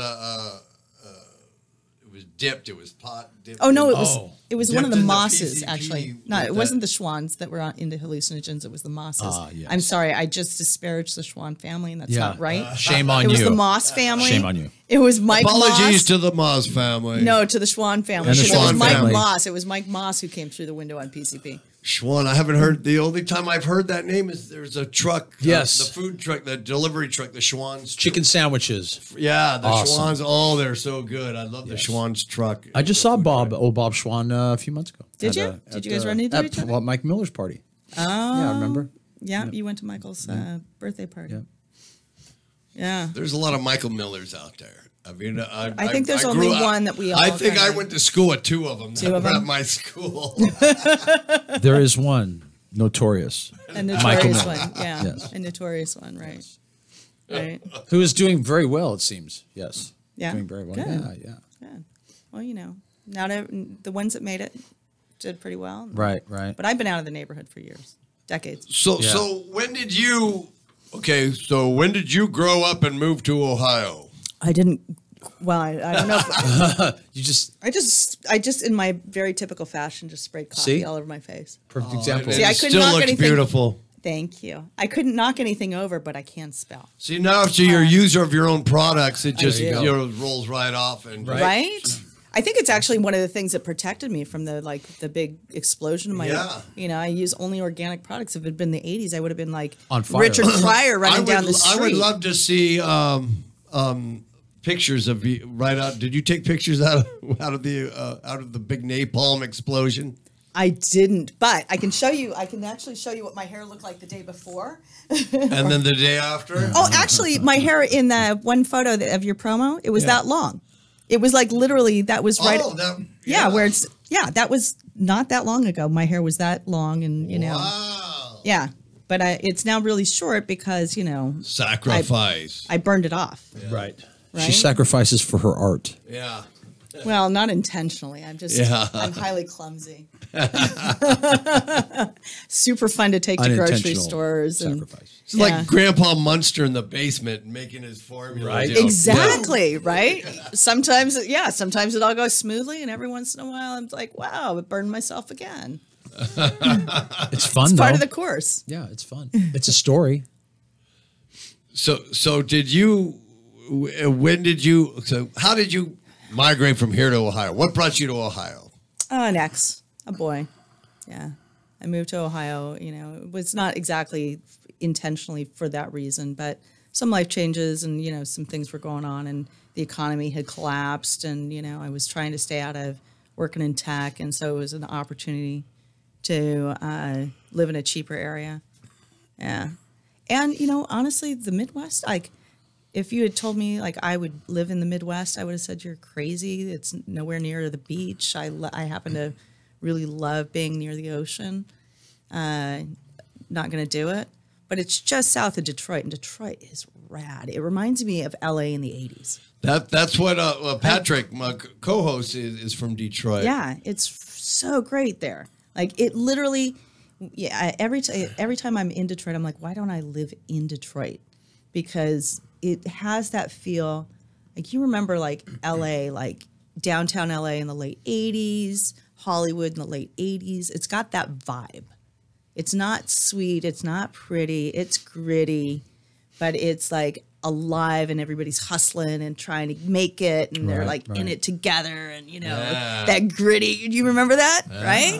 was dipped. It was pot dipped. Oh no, Oh. it was Dipped one of the in the mosses PCP actually. No, with it that. wasn't the Schwans that were into hallucinogens. It was the mosses. Yes. I'm sorry, I just disparaged the Schwan family, and that's Yeah. not right. Shame on It was you. the Moss family. Shame on you. It was Mike Apologies Moss. to the Moss family. No, to the Schwan family. And the It was Schwan Mike family. Moss. It was Mike Moss who came through the window on PCP. Schwan. I haven't heard. The only time I've heard that name is there's a truck. Yes. The food truck, the delivery truck, the Schwan's. Chicken sandwiches. Yeah, the Awesome. Schwans. Oh, they're so good. I love the Schwan's truck. I just saw Bob Schwan a few months ago. Did you? Did you guys run into each other? Mike Miller's party. Oh. Yeah, I remember. Yeah, you went to Michael's birthday party. Yeah. Yeah. There's a lot of Michael Millers out there. I mean, I think there's grew only up- one that we all I think I kinda- went to school with two of them. Two of at them? my school. There is one notorious A Michael notorious Miller. one. Yeah. Yes. A notorious one, right. Right. who is doing very well. It seems. Yes. Yeah. Doing very well. Good. Yeah. Good. Well, you know, the ones that made it did pretty well. Right. But I've been out of the neighborhood for years, decades. So Yeah. so when did you? Okay, so when did you grow up and move to Ohio? I didn't. Well, I don't know. If, You just I just in my very typical fashion just sprayed coffee See? all over my face. perfect example. See, I It couldn't still knock looks anything- beautiful. Thank you. I couldn't knock anything over, but I can spell. See, now after you're a user of your own products, it just There you go. rolls right off. And Right? I think it's actually one of the things that protected me from the big explosion of my. Yeah. You know, I use only organic products. If it had been the '80s, I would have been like On fire. Richard Pryor running I would, down the street. I would love to see pictures of you right out. Did you take pictures out of the big napalm explosion? I didn't, but I can show you. I can actually show you what my hair looked like the day before. And then the day after? Oh, actually, my hair in the one photo of your promo, it was that long. It was like literally that was right. Oh, that, yeah, where it's that was not that long ago. My hair was that long, and you know, Wow. yeah. But it's now really short because you know Sacrifice. I burned it off. Right. Right? She sacrifices for her art. Yeah. Well, not intentionally. I'm just I'm highly clumsy. Super fun to take to grocery Unintentional stores and sacrifice. It's like Grandpa Munster in the basement making his formula. Right. you know. exactly right. Sometimes sometimes it all goes smoothly, and every once in a while I'm like, wow, I burned myself again. It's fun It's though. part of the course. Yeah, it's fun. It's a story. So did you? When did you? So how did you migrate from here to Ohio? What brought you to Ohio? An ex, a boy. Yeah, I moved to Ohio. You know, it was not exactly intentionally for that reason, but some life changes, and you know, some things were going on, and the economy had collapsed, and you know, I was trying to stay out of working in tech, and so it was an opportunity to live in a cheaper area. Yeah, and you know, honestly, the Midwest, like. If you had told me like I would live in the Midwest, I would have said you're crazy. It's nowhere near the beach. I happen to really love being near the ocean. Not going to do it, but it's just south of Detroit, and Detroit is rad. It reminds me of LA in the 80s. That's what Patrick, my co-host, is from Detroit. Yeah, it's so great there. Like it literally, every time I'm in Detroit, I'm like, why don't I live in Detroit? Because it has that feel, like you remember like LA, like downtown LA in the late 80s, Hollywood in the late 80s. It's got that vibe. It's not sweet, it's not pretty, it's gritty, but it's like alive, and everybody's hustling and trying to make it, and they're like in it together, and you know, that gritty. Do you remember that? Right?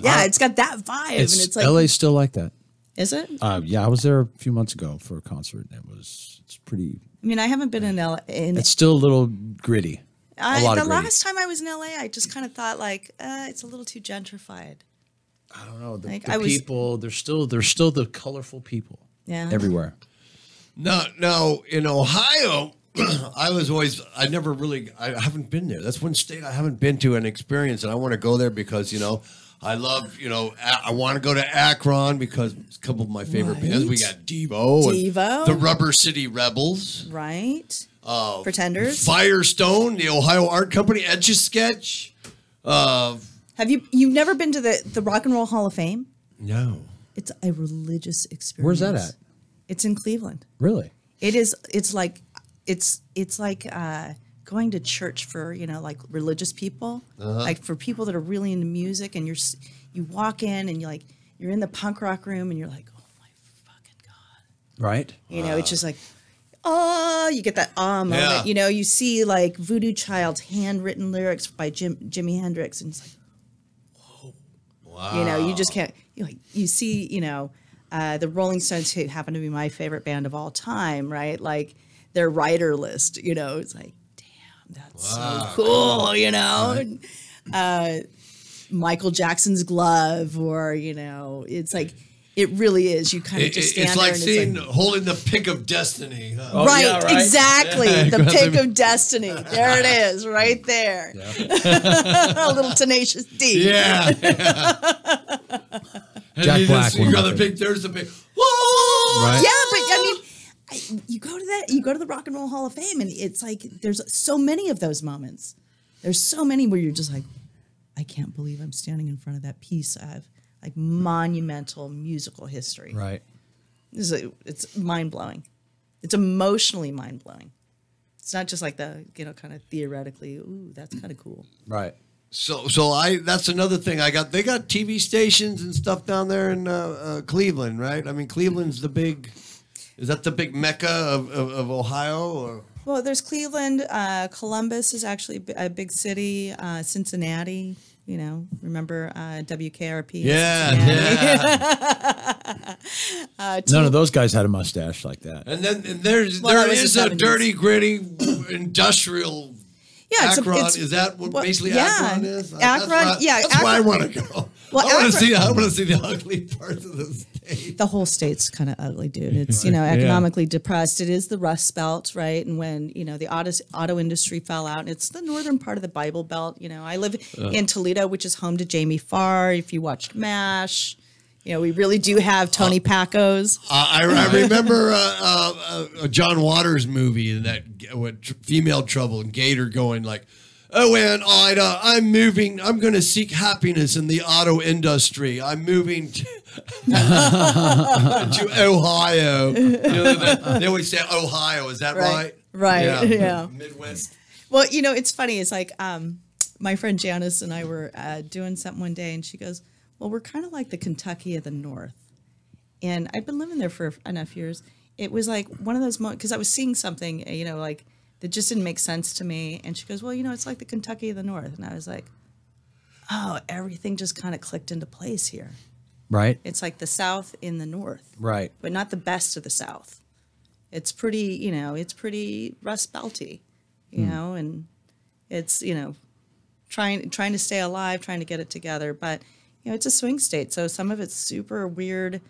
Yeah, it's got that vibe, and it's like LA's still like that. Is it? Yeah, I was there a few months ago for a concert, and it's pretty. I mean, I haven't been in LA. It's still a little gritty. lot the of gritty. last time I was in LA, I just kind of thought like it's a little too gentrified. I don't know. The, Like, the I was- people, there's still the colorful people Yeah. everywhere. No, in Ohio, I haven't been there. That's one state I haven't been to and experienced, and I want to go there because, I love, I want to go to Akron because it's a couple of my favorite bands. We got Devo. Devo. The Rubber City Rebels. Right. Pretenders. Firestone, the Ohio Art Company, Etch-a-Sketch. Have you've never been to the Rock and Roll Hall of Fame? No. It's a religious experience. Where's that at? It's in Cleveland. Really? It is. It's like going to church for like religious people, like for people that are really into music, and you walk in and you're in the punk rock room and you're like, oh my fucking god, Right. it's just like, oh, you get that moment. Yeah. You see like Voodoo Child's handwritten lyrics by Jimi Hendrix, and it's like, Wow. you just can't. You see, the Rolling Stones, who happen to be my favorite band of all time, right? Like their writer list, it's like, damn, that's so cool, Michael Jackson's glove, or it's like, it really is. You kind of just stand It's there like and seeing, it's like, holding the pick of destiny. Huh? Oh, right, yeah, right. exactly, the pick of destiny. There it is, right there. A little Tenacious D. Yeah. Jack Black, You one of got my the pick. There's the pick. Whoa! Right. Yeah, but I mean, you go to the Rock and Roll Hall of Fame, and it's like there's so many of those moments. There's so many where you're just like, I can't believe I'm standing in front of that piece of like monumental musical history. Right. It's mind blowing. It's emotionally mind blowing. It's not just like the kind of theoretically, ooh, that's kind of cool. Right. So that's another thing I got. They got TV stations and stuff down there in Cleveland, right? I mean, Cleveland's is that the big mecca of Ohio? Or? Well, there's Cleveland. Columbus is actually a big city. Cincinnati, remember WKRP? Yeah. None of those guys had a mustache like that. And then there that was is the a 70s. dirty, gritty, industrial Yeah, Akron. Is that what basically Akron is? Akron, That's where I want to go. Well, I want to Akron- see the ugly parts of the state. the whole state's kind of ugly, dude. It's economically depressed. It is the Rust Belt, right? And when the auto industry fell out, it's the northern part of the Bible Belt. I live in Toledo, which is home to Jamie Farr. If you watched MASH, we really do have Tony Pacos. I remember a John Waters movie in that Female Trouble and Gator going like, "Oh, Aunt Ida, I'm moving. I'm going to seek happiness in the auto industry. I'm moving to Ohio." They always say Ohio. Is that right? Right. Yeah. Midwest. Well, it's funny. It's like my friend Janice and I were doing something one day, and she goes, well, we're kind of like the Kentucky of the North. And I've been living there for enough years. It was like one of those moments, because I was seeing something, like that just didn't make sense to me. And she goes, well, it's like the Kentucky of the North. And I was like, oh, everything just kind of clicked into place here. Right. It's like the South in the North. Right. But not the best of the South. It's pretty, it's pretty Rust Belty, and it's, trying to stay alive, trying to get it together. But, it's a swing state. So some of it's super weird,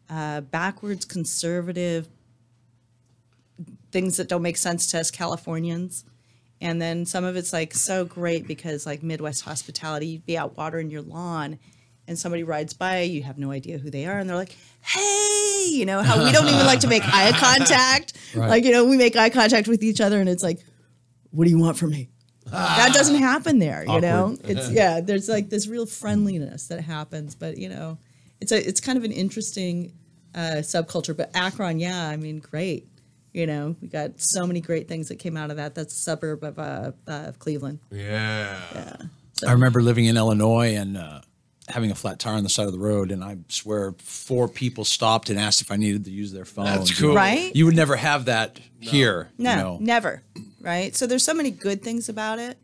backwards conservative things that don't make sense to us Californians. And then some of it's like so great because like Midwest hospitality, you'd be out watering your lawn and somebody rides by, you have no idea who they are. And they're like, hey, how we don't even like to make eye contact. Right. Like, we make eye contact with each other and it's like, what do you want from me? That doesn't happen there, It's there's like this real friendliness that happens, but it's kind of an interesting subculture. But Akron, great. We got so many great things that came out of that. That's a suburb of Cleveland. Yeah. So, I remember living in Illinois and having a flat tire on the side of the road, and I swear 4 people stopped and asked if I needed to use their phone. That's cool. right? You would never have that here. No, never. Right. So there's so many good things about it.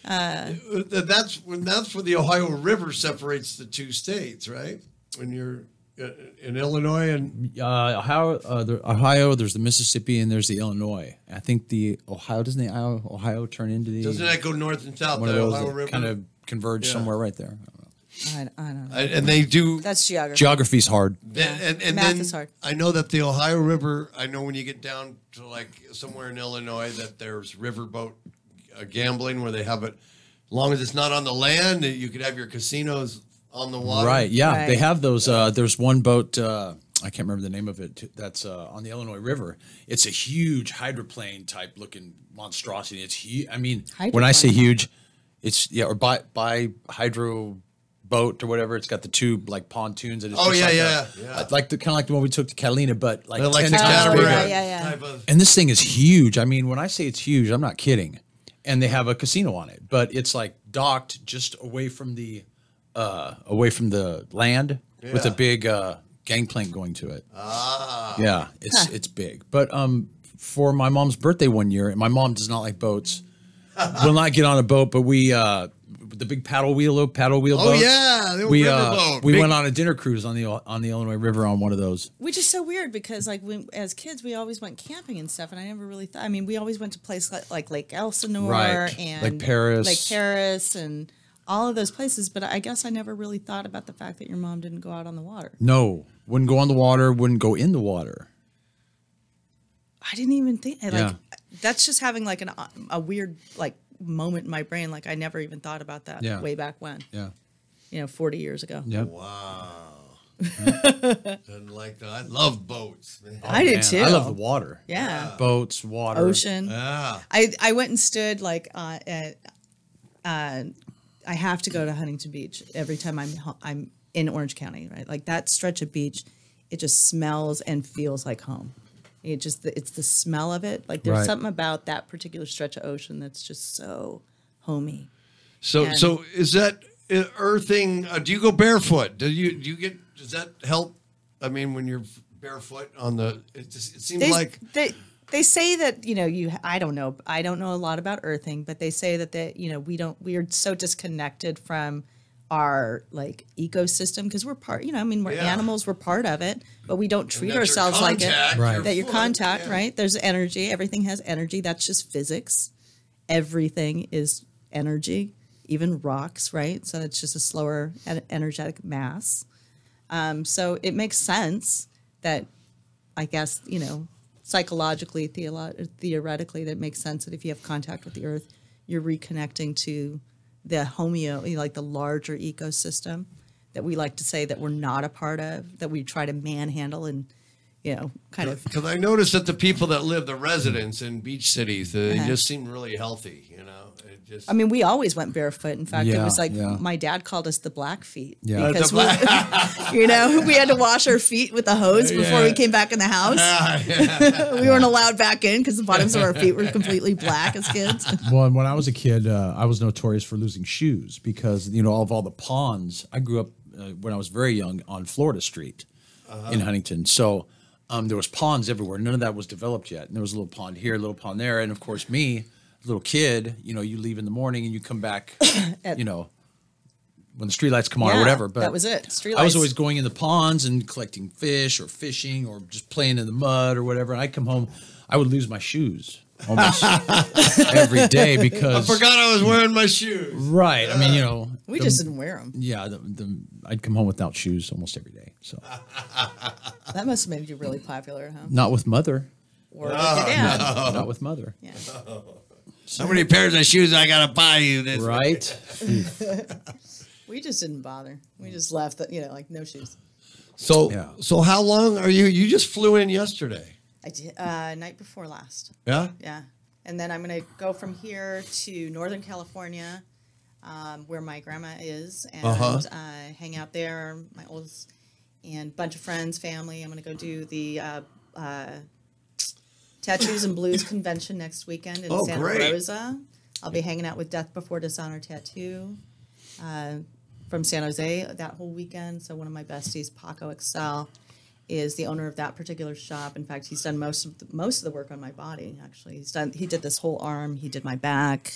That's when the Ohio River separates the two states, right? When you're in Illinois and Ohio, there's the Mississippi, and there's the Illinois. I think the Ohio, doesn't the Ohio turn into the... doesn't that go north and south? One of The those Ohio that River kind of converge somewhere right there. I don't know. And they do. That's geography. Geography's hard. And Math then is hard. I know that the Ohio River. I know when you get down to like somewhere in Illinois that there's riverboat gambling where they have it. As long as it's not on the land, you could have your casinos on the water. Right, yeah. Right. They have those. There's one boat, I can't remember the name of it, that's on the Illinois River. It's a huge hydroplane type looking monstrosity. It's huge. I mean, when I say huge, it's, or by hydro boat or whatever. It's got the tube like pontoons. And it's Oh, just yeah. like kind of like the one we took to Catalina, but like, They're like 10 the times bigger. catamaran Yeah. type of. And this thing is huge. I mean, when I say it's huge, I'm not kidding. And they have a casino on it, but it's like docked just away from the land with a big gangplank going to it. Yeah, it's big. But for my mom's birthday one year, and my mom does not like boats. Will not get on a boat, but we the big paddle wheel boats. Oh yeah, the riverboat. We went on a dinner cruise on the Illinois River on one of those. Which is so weird because, like, as kids, we always went camping and stuff, and I never really thought. I mean, we always went to places like Lake Elsinore and Lake Paris, and all of those places. But I guess I never really thought about the fact that your mom didn't go out on the water. No, wouldn't go on the water. Wouldn't go in the water. I didn't even think. Like, Yeah. that's just having like a weird like moment in my brain. Like I never even thought about that way back when. Yeah. 40 years ago. Yeah. Wow. Didn't like that. I love boats. Man. I did too. I love the water. Yeah. Boats, water, Ocean. Yeah. I went and stood like at. I have to go to Huntington Beach every time I'm in Orange County. Right, like that stretch of beach, it just smells and feels like home. It's the smell of it. Like there's something about that particular stretch of ocean that's just so homey. So is that earthing? Do you go barefoot? Does that help? I mean, when you're barefoot on the, it seems like they say that I don't know a lot about earthing, but they say that we are so disconnected from our like ecosystem because we're part. We're animals. We're part of it, but we don't treat ourselves like it. Right. That your contact, right? There's energy. Everything has energy. That's just physics. Everything is energy, even rocks, right? So it's just a slower energetic mass. So it makes sense that, I guess, psychologically, theoretically, that makes sense that if you have contact with the earth, you're reconnecting to the like the larger ecosystem that we like to say that we're not a part of, that we try to manhandle and, kind of. Because I noticed that the people that live, the residents in beach cities, they just seem really healthy. I mean, we always went barefoot. In fact, it was like my dad called us the Blackfeet because we had to wash our feet with a hose before we came back in the house. We weren't allowed back in because the bottoms of our feet were completely black as kids. Well, when I was a kid, I was notorious for losing shoes because of all the ponds. I grew up when I was very young on Florida Street in Huntington, so there was ponds everywhere. None of that was developed yet, and there was a little pond here, a little pond there, and of course me. Little kid, you leave in the morning and you come back, when the streetlights come on or whatever. But that was it. Streetlights. I was always going in the ponds and collecting fish or fishing or just playing in the mud or whatever. And I'd come home, I would lose my shoes almost every day because I forgot I was wearing my shoes. Right. I mean, we just didn't wear them. Yeah, I'd come home without shoes almost every day. So that must have made you really popular, huh? not with mother. Or with your dad. No. Not with mother. Yeah. How many pairs of shoes I gotta buy you this Right. We just didn't bother. We just left, like no shoes. So how long are you? You just flew in yesterday. I did night before last. Yeah. Yeah, and then I'm gonna go from here to Northern California, where my grandma is, and hang out there. My oldest and bunch of friends, family. I'm gonna go do the Tattoos and Blues convention next weekend in Santa Rosa. I'll be hanging out with Death Before Dishonor Tattoo from San Jose that whole weekend. So one of my besties, Paco Excel, is the owner of that particular shop. In fact, he's done most of the work on my body. Actually, he did this whole arm. He did my back.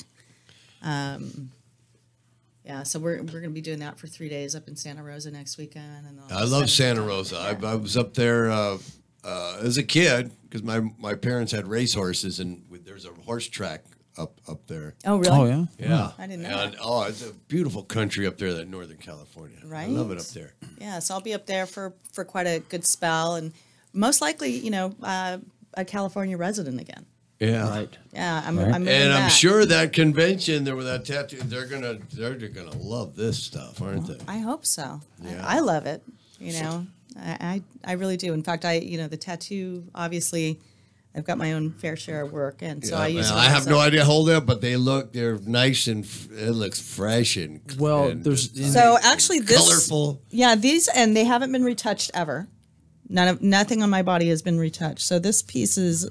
Yeah, so we're going to be doing that for 3 days up in Santa Rosa next weekend. And I love Santa Rosa. I was up there as a kid because my parents had racehorses, and there's a horse track up there. Oh, really? Oh, yeah? Yeah, I didn't know And, that. it's a beautiful country up there, that Northern California. Right. I love it up there. Yeah, so I'll be up there for quite a good spell, and most likely, a California resident again. Yeah. Right. Yeah, I'm Right. moving And I'm back. sure that convention there with that tattoo, they're gonna love this stuff, aren't they? I hope so. Yeah. I love it. I really do. In fact, the tattoo, obviously, I've got my own fair share of work, and so I use it. I have as no a- idea. Hold up, but they're nice and it looks fresh and Well, and there's So actually, this colorful. Yeah, these and they haven't been retouched ever. Nothing on my body has been retouched. So this piece is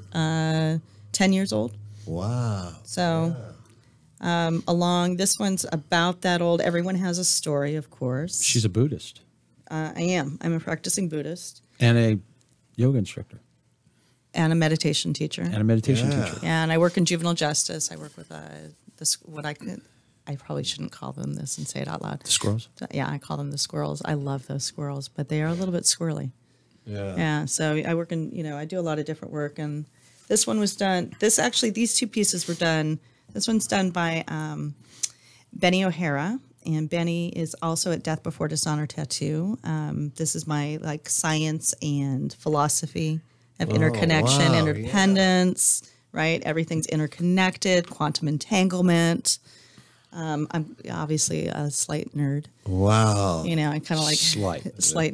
10 years old. Wow. So along this one's about that old. Everyone has a story, of course. she's a Buddhist I am. I'm a practicing Buddhist and a yoga instructor and a meditation teacher. and a meditation teacher. Yeah, and I work in juvenile justice. I work with I probably shouldn't call them this and say it out loud. The squirrels. Yeah, I call them the squirrels. I love those squirrels, but they are a little bit squirrely. Yeah. Yeah, so I work in, I do a lot of different work, and this one was done. These two pieces were done. This one's done by Benny O'Hara, and Benny is also at Death Before Dishonor Tattoo. This is my science and philosophy of interconnection, wow, interdependence, right? Everything's interconnected, quantum entanglement. I'm obviously a slight nerd. Wow. I kind of like Slight.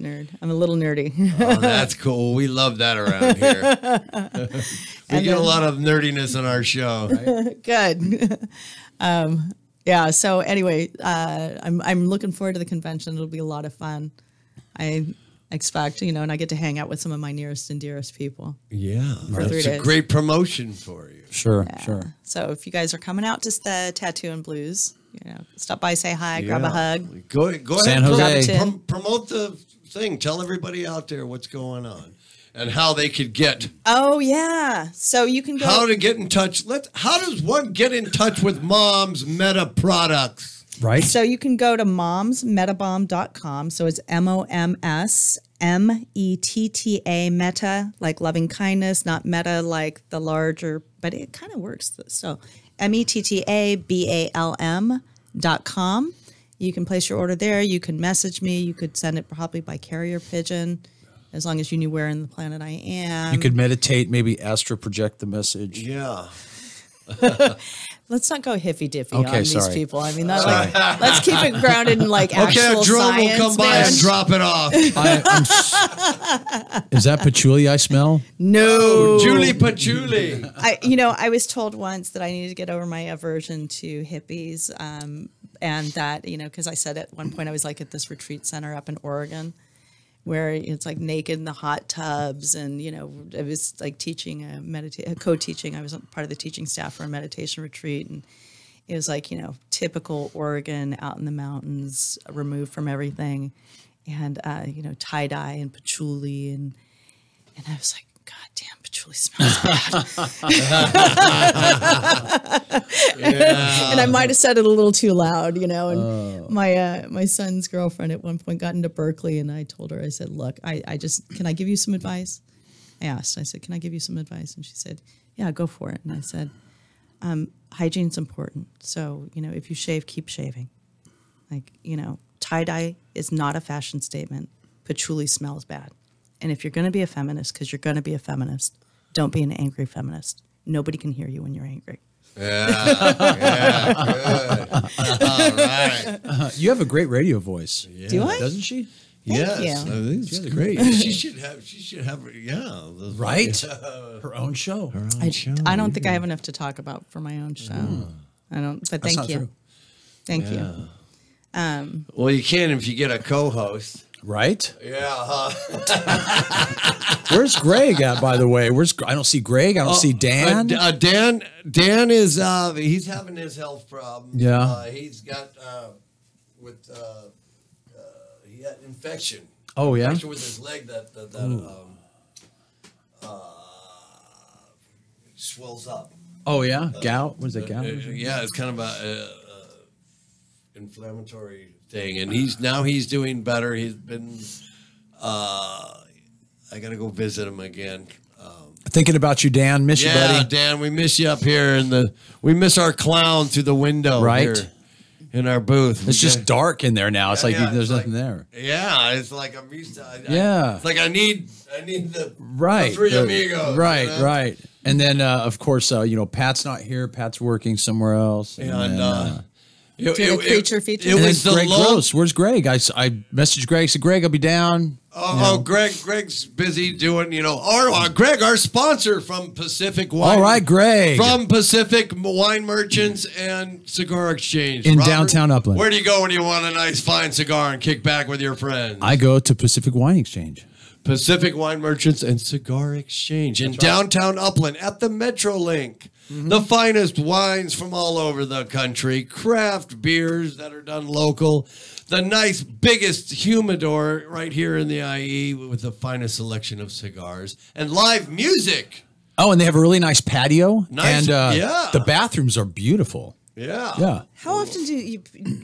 nerd. I'm a little nerdy. Oh, that's cool. We love that around here. We get a lot of nerdiness on our show. Good. Yeah. So anyway, I'm looking forward to the convention. It'll be a lot of fun. I expect, and I get to hang out with some of my nearest and dearest people. Yeah. For 3 It's a days. great promotion for you. Sure, sure. So if you guys are coming out to the Tattoo and Blues, stop by, say hi, grab a hug. Go San ahead. Jose. Promote the thing. Tell everybody out there what's going on and how they could get. Oh yeah. So you can go. How to get in touch. How does one get in touch with Mom's Meta products? Right? So you can go to momsmetabomb.com. So it's MOMSMETTA, meta, like loving kindness, not meta like the larger, but it kind of works. So METTABALM.com. You can place your order there. You can message me. You could send it probably by carrier pigeon, as long as you knew where in the planet I am. You could meditate, maybe astral project the message. Yeah. Let's not go hippy dippy Okay, on these sorry. people. I mean, let's keep it grounded in Okay, actual a drone science. will come by man. and drop it off. Is that patchouli I smell? No, Julie Patchouli. I was told once that I needed to get over my aversion to hippies, and that because I said at one point I was at this retreat center up in Oregon, where it's naked in the hot tubs, and I was teaching co-teaching. I was part of the teaching staff for a meditation retreat, and it was typical Oregon, out in the mountains, removed from everything, and tie dye and patchouli, and I was like, God damn, patchouli smells bad. And I might have said it a little too loud, And my son's girlfriend at one point got into Berkeley, and I told her, I said, look, can I give you some advice? I asked, I said, can I give you some advice? And she said, yeah, go for it. And I said, hygiene's important. So, if you shave, keep shaving. Tie-dye is not a fashion statement. Patchouli smells bad. And if you're going to be a feminist, because you're going to be a feminist, don't be an angry feminist. Nobody can hear you when you're angry. Yeah, good. All right. You have a great radio voice. Yeah. Do I? Doesn't she? Yes, you. I think it's great. She should have, Right? Her own show. I don't think I have enough to talk about for my own show. I don't, but That's thank not you. true. Thank you. Well, you can if you get a co-host. Right? Yeah, huh? Where's Greg at, by the way? I don't see Greg. I don't see Dan. Dan is he's having his health problem. Yeah. He's got he had infection. Oh, yeah? Infection with his leg that swells up. Oh, yeah? Gout? What is it, gout? Yeah, it's kind of inflammatory thing, and he's doing better. He's been. I gotta go visit him again. Thinking about you, Dan. Miss you, Yeah, buddy. Dan, we miss you up here we miss our clown through the window, Right. here in our booth. It's just dark in there now. It's like Yeah, there's it's nothing there. Yeah, it's like I'm used to. Yeah. It's like I need the Right. the three amigos. Right, you know? right. And then, of course, Pat's not here. Pat's working somewhere else. And then, Do the creature feature? It and was then the Greg low. Gross. Where's Greg? I messaged Greg. Said, Greg, I'll be down. Greg's busy doing, Greg, our sponsor from Pacific Wine. All right, Greg. From Pacific Wine Merchants and Cigar Exchange. In downtown Upland. Where do you go when you want a nice fine cigar and kick back with your friends? I go to Pacific Wine Exchange. Pacific Wine Merchants and Cigar Exchange in downtown Upland at the Metrolink. The finest wines from all over the country, craft beers that are done local, the nice biggest humidor right here in the IE with the finest selection of cigars, and live music. Oh, and they have a really nice patio. Nice, And yeah. the bathrooms are beautiful. Yeah. Yeah. How often do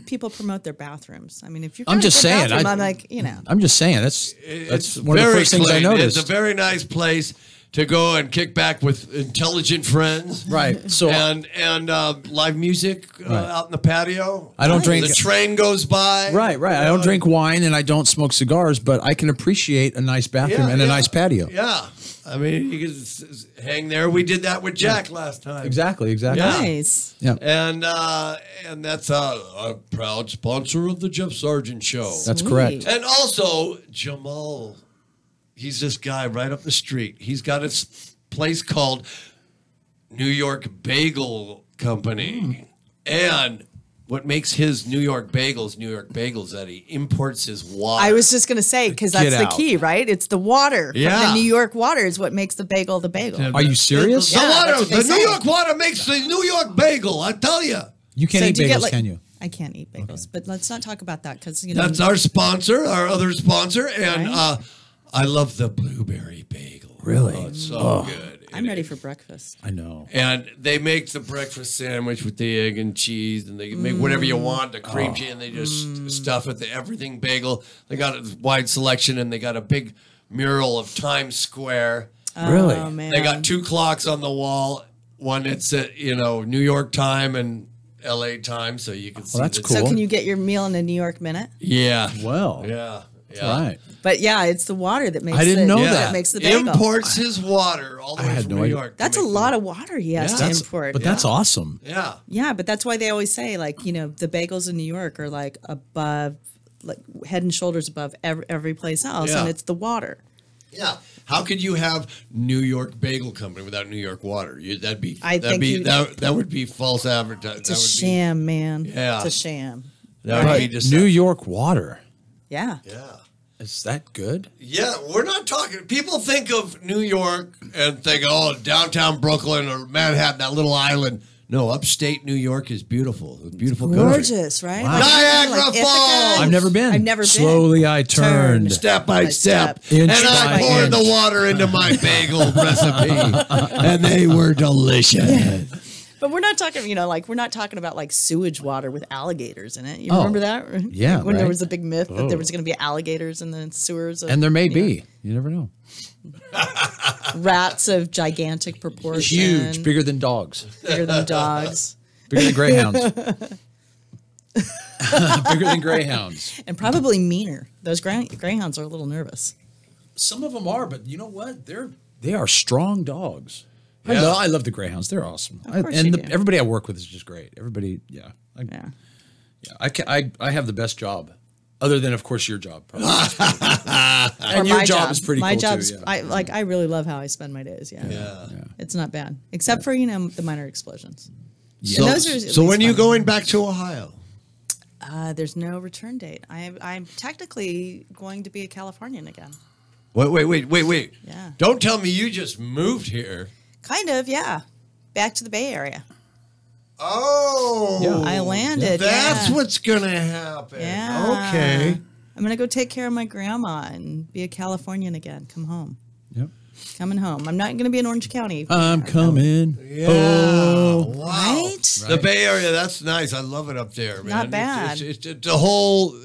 people promote their bathrooms? I mean, if you're I'm just saying, I'm like, I'm just saying that's It's one of the very first things I clean. noticed. It's a very nice place to go and kick back with intelligent friends. Right. So and live music out in the patio. I don't drink- The train goes by. Right. I don't drink wine and I don't smoke cigars, but I can appreciate a nice bathroom and a nice patio. Yeah. I mean, you can hang there. We did that with Jack last time. Exactly. Yeah. nice. Yeah. And that's a proud sponsor of the Jeff Sargent Show. That's correct. And also Jamal. He's this guy right up the street. He's got his place called New York Bagel Company. And what makes his New York bagels, that he imports his water. I was just going to say, because that's Get the out. key, right? It's the water. Yeah. The New York water is what makes the bagel the bagel. Are you serious? The Yeah, water, that's what they the New say. York water makes the New York bagel, I tell you. You can't eat do you get, bagels, can you? I can't eat bagels, but let's not talk about that because That's our sponsor, our other sponsor. And Right. I love the blueberry bagel. Really? Oh, it's so good. I'm ready for breakfast. I know. And they make the breakfast sandwich with the egg and cheese, and they can make whatever you want, the cream cheese, and they just stuff it, everything bagel. They got a wide selection, and they got a big mural of Times Square. Really? Oh, man. They got 2 clocks on the wall, one that's at, New York time and LA time, so you can see. that's the- cool. So can you get your meal in a New York minute? Yeah. Well, Yeah. Yeah. right. But yeah, it's the water that makes I didn't know Yeah. that. makes the bagel. Imports his water all the I way had from no New idea. York. to That's a make lot of water he has to import. But that's awesome. Yeah. Yeah, but that's why they always say, like, the bagels in New York are like above, like head and shoulders above every place else, Yeah. and it's the water. Yeah. How could you have New York Bagel Company without New York water? That would be false advertising. It's a sham, man. Yeah. It's a sham. That would be But deceptive. New York water. Yeah. Yeah. Is that good? Yeah, we're not talking. People think of New York and think, oh, downtown Brooklyn or Manhattan, that little island. No, upstate New York is beautiful. It's a beautiful country. Gorgeous, right? Wow. Niagara Like Ithaca. Falls. I've never been. I've never been. Slowly I turned. Step by step. Inch And I by poured inch. the water into my bagel recipe. And they were delicious. But we're not talking, we're not talking about like sewage water with alligators in it. You Oh, remember that? yeah, When there right. was a big myth that there Oh. was going to be alligators in the sewers. And there may be. You never know. Rats of gigantic proportion. Huge, bigger than dogs, bigger than dogs. bigger than greyhounds. Bigger than greyhounds. And probably meaner. Those greyhounds are a little nervous. Some of them are, but you know what? They are strong dogs. Yeah. I love the greyhounds. They're awesome. course you do. Everybody I work with is just great. Everybody, yeah. Yeah. I have the best job, other than of course your job. Probably. Or And your my job is pretty my cool job's, too. Yeah. I really love how I spend my days. Yeah. Yeah. It's not bad. Except for, the minor explosions. So, those are at so when least are you fun. going back to Ohio? There's no return date. I'm technically going to be a Californian again. Wait. Yeah. Don't tell me you just moved here. Kind of, yeah. Back to the Bay Area. Oh. I landed. That's yeah. what's going to happen. Yeah. Okay. I'm going to go take care of my grandma and be a Californian again. Come home. Yep. Coming home. I'm not going to be in Orange County. I'm coming. Yeah. Oh. Wow. Right? The Bay Area, that's nice. I love it up there, man. Not bad. It's the whole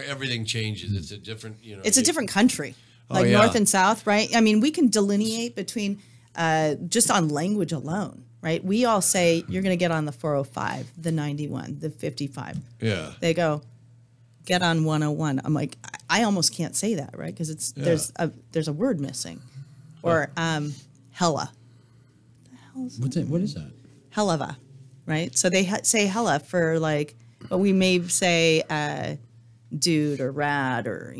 everything changes. It's a different, It's a different country, like yeah. North and South, right? I mean, we can delineate between just on language alone, right? We all say you're going to get on the 405, the 91, the 55. Yeah. They go, get on 101. I'm like, I almost can't say that, right? Because there's a word missing, or hella. What is that? Hellava, right? So they say hella for like, but we may say dude or rad or